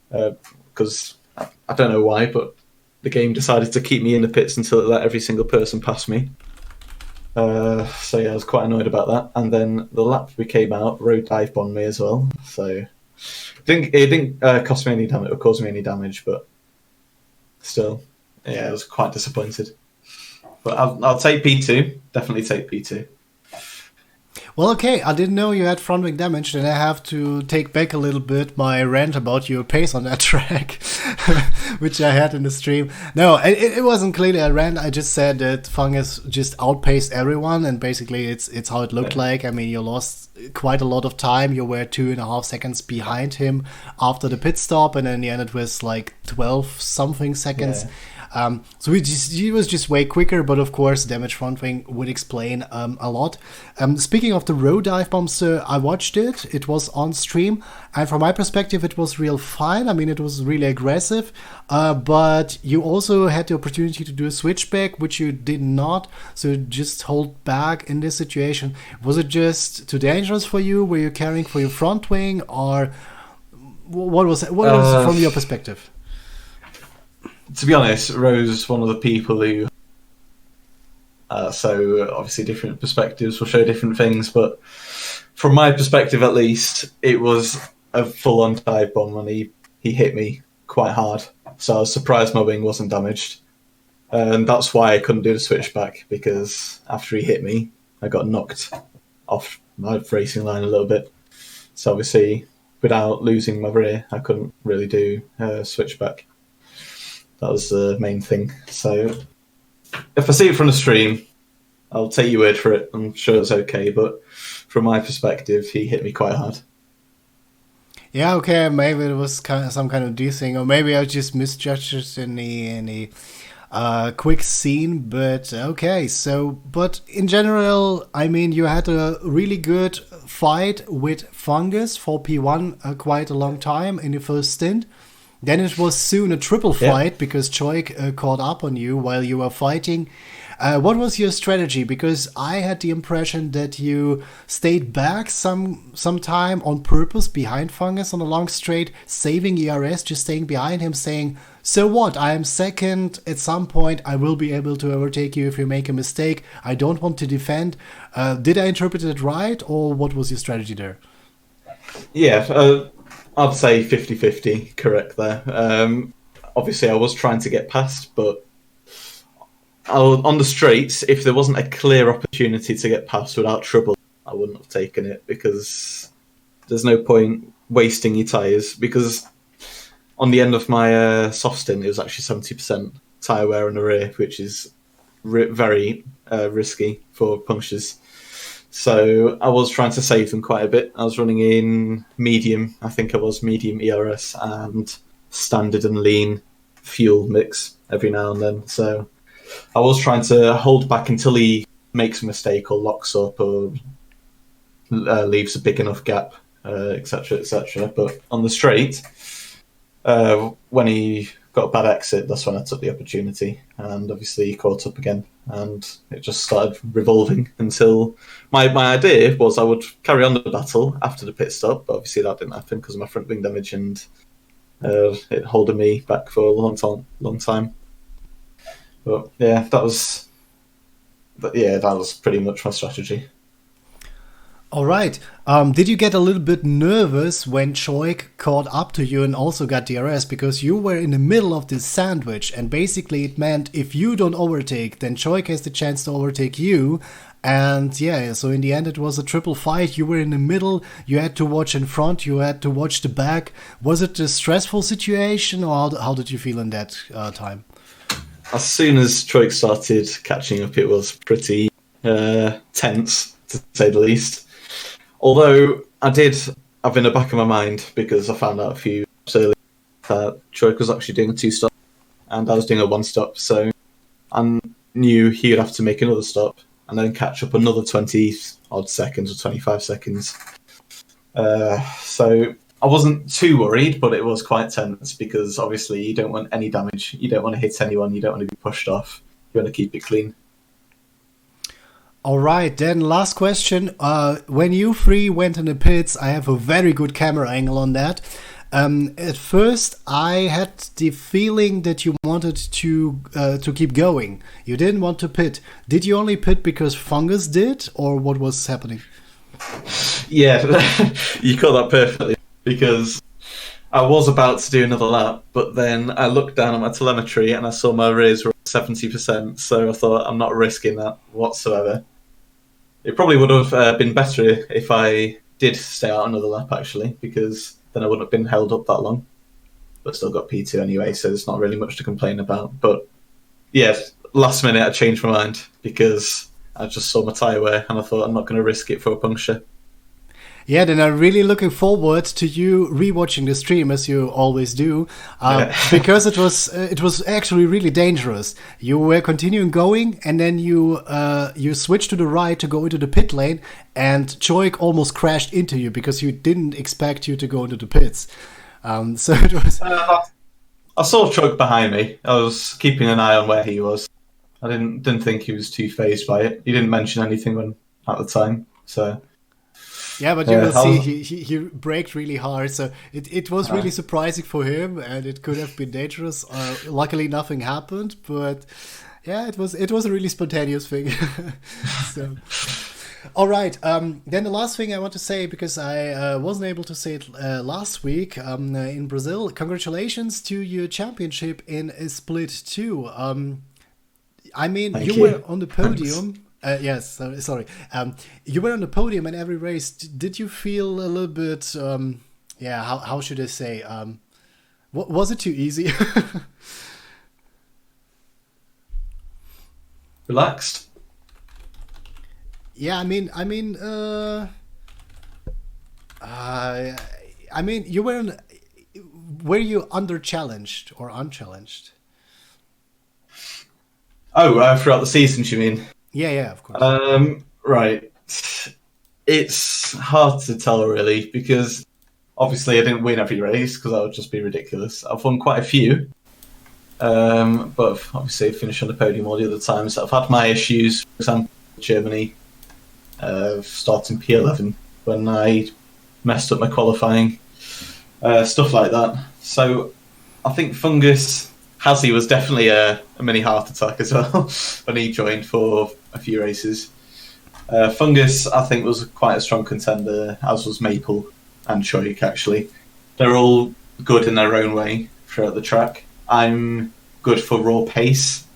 Because I don't know why, but the game decided to keep me in the pits until it let every single person pass me. So yeah, I was quite annoyed about that. And then the lap we came out, road dive bombed me as well. So it didn't cost me any damage or cause me any damage, but still, yeah, I was quite disappointed. But I'll take P2. Definitely take P2. Well, okay, I didn't know you had front wing damage, and I have to take back a little bit my rant about your pace on that track, which I had in the stream. No, it wasn't clearly a rant. I just said that Fungus just outpaced everyone, and basically it's how it looked like. I mean, you lost quite a lot of time. You were 2.5 seconds behind him after the pit stop, and in the end it was like 12 something seconds. Yeah. So he was just way quicker, but of course, damage front wing would explain a lot. Speaking of the road dive bomb, sir, I watched it. It was on stream, and from my perspective, it was real fine. I mean, it was really aggressive, but you also had the opportunity to do a switchback, which you did not. So just hold back in this situation. Was it just too dangerous for you? Were you carrying for your front wing, or what was it? What was from your perspective? To be honest, Rose is one of the people who... so obviously different perspectives will show different things, but from my perspective at least, it was a full-on dive bomb, and he hit me quite hard. So I was surprised my wing wasn't damaged. And that's why I couldn't do the switchback, because after he hit me, I got knocked off my racing line a little bit. So obviously, without losing my rear, I couldn't really do a switchback. That was the main thing. So if I see it from the stream, I'll take your word for it. I'm sure it's okay. But from my perspective, he hit me quite hard. Yeah, okay. Maybe it was some kind of D thing, or maybe I just misjudged it in the quick scene. But okay. So, but in general, I mean, you had a really good fight with Fungus for P1 quite a long time in the first stint. Then it was soon a triple fight because Choik caught up on you while you were fighting. What was your strategy? Because I had the impression that you stayed back some time on purpose behind Fungus on a long straight, saving ERS, just staying behind him, saying, so what, I am second, at some point I will be able to overtake you if you make a mistake, I don't want to defend. Did I interpret it right, or what was your strategy there? Yeah, I'd say 50-50 correct there. Obviously, I was trying to get past, but on the straights, if there wasn't a clear opportunity to get past without trouble, I wouldn't have taken it, because there's no point wasting your tyres. Because on the end of my soft stint, it was actually 70% tyre wear in the rear, which is very risky for punctures. So I was trying to save them quite a bit. I was running in medium, I think I was medium ERS and standard and lean fuel mix every now and then. So I was trying to hold back until he makes a mistake or locks up or leaves a big enough gap etc., etc. But on the straight, when he got a bad exit, that's when I took the opportunity, and obviously he caught up again, and it just started revolving until my idea was I would carry on the battle after the pit stop, but obviously that didn't happen because of my front wing damage, and it holding me back for a long time. But yeah, that was pretty much my strategy. All right. Did you get a little bit nervous when Choik caught up to you and also got DRS, because you were in the middle of this sandwich, and basically it meant if you don't overtake, then Choik has the chance to overtake you. And yeah, so in the end it was a triple fight. You were in the middle, you had to watch in front, you had to watch the back. Was it a stressful situation, or how did you feel in that time? As soon as Choik started catching up, it was pretty tense, to say the least. Although I did have in the back of my mind, because I found out a few months earlier that Choik was actually doing a 2-stop and I was doing a 1-stop, so I knew he would have to make another stop and then catch up another 20 odd seconds or 25 seconds. So I wasn't too worried, but it was quite tense because obviously you don't want any damage, you don't want to hit anyone, you don't want to be pushed off, you want to keep it clean. All right, then last question. When you three went in the pits, I have a very good camera angle on that. At first, I had the feeling that you wanted to keep going. You didn't want to pit. Did you only pit because Fungus did, or what was happening? Yeah, you caught that perfectly, because I was about to do another lap, but then I looked down at my telemetry and I saw my rears were at 70%, so I thought I'm not risking that whatsoever. It probably would have been better if I did stay out another lap, actually, because then I wouldn't have been held up that long. But still got P2 anyway, so there's not really much to complain about. But yeah, last minute I changed my mind because I just saw my tyre wear and I thought I'm not going to risk it for a puncture. Yeah, then I'm really looking forward to you rewatching the stream, as you always do, because it was actually really dangerous. You were continuing going, and then you switched to the right to go into the pit lane, and Choik almost crashed into you because you didn't expect you to go into the pits. So it was. I saw Choik behind me. I was keeping an eye on where he was. I didn't think he was too fazed by it. He didn't mention anything at the time, so. Yeah, but you will see he braked really hard, so it was really surprising for him, and it could have been dangerous. Luckily, nothing happened, but yeah, it was a really spontaneous thing. So, all right. Then the last thing I want to say, because I wasn't able to say it last week in Brazil. Congratulations to your championship in Split 2. I mean, Thank you you. were on the podium. Yes, sorry. You were on the podium in every race. Did you feel a little bit, how should I say? Was it too easy? Relaxed. Yeah, I mean, you were you under challenged or unchallenged? Oh, throughout the season, you mean? Yeah, of course. Right. It's hard to tell, really, because obviously I didn't win every race because that would just be ridiculous. I've won quite a few, but obviously finished on the podium all the other times. I've had my issues, for example, Germany, starting P11 when I messed up my qualifying, stuff like that. So I think Fungus Hazzy was definitely a mini heart attack as well when he joined for a few races. Fungus, I think, was quite a strong contender, as was Maple and Choik, actually. They're all good in their own way throughout the track. I'm good for raw pace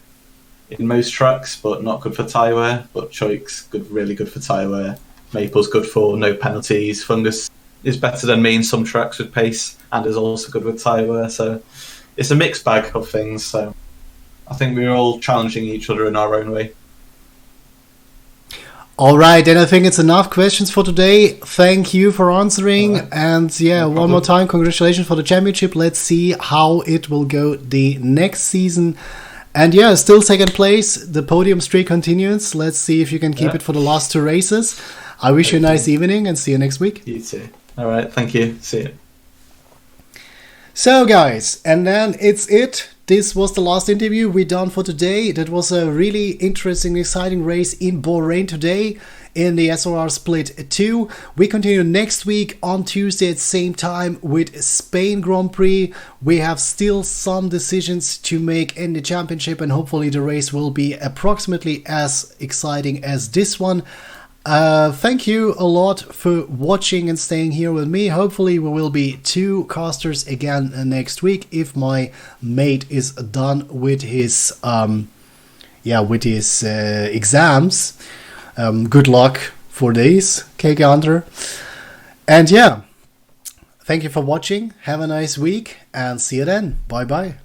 in most tracks, but not good for tyre wear. But Choik's really good for tyre wear. Maple's good for no penalties. Fungus is better than me in some tracks with pace and is also good with tyre wear. So it's a mixed bag of things. So I think we're all challenging each other in our own way. All right, then I think it's enough questions for today. Thank you for answering. Right. And yeah, No one more time, congratulations for the championship. Let's see how it will go the next season. And yeah, still second place. The podium streak continues. Let's see if you can keep it for the last two races. I wish you a nice evening and see you next week. You too. All right, thank you. See you. So guys, and then it's it. This was the last interview we done for today. That was a really interesting, exciting race in Bahrain today in the SRR Split 2. We continue next week on Tuesday at the same time with Spain Grand Prix. We have still some decisions to make in the championship, and hopefully the race will be approximately as exciting as this one. Thank you a lot for watching and staying here with me. Hopefully we will be 2 casters again next week if my mate is done with his exams. Good luck for these, KK Hunter. And yeah, thank you for watching. Have a nice week and see you then. Bye bye.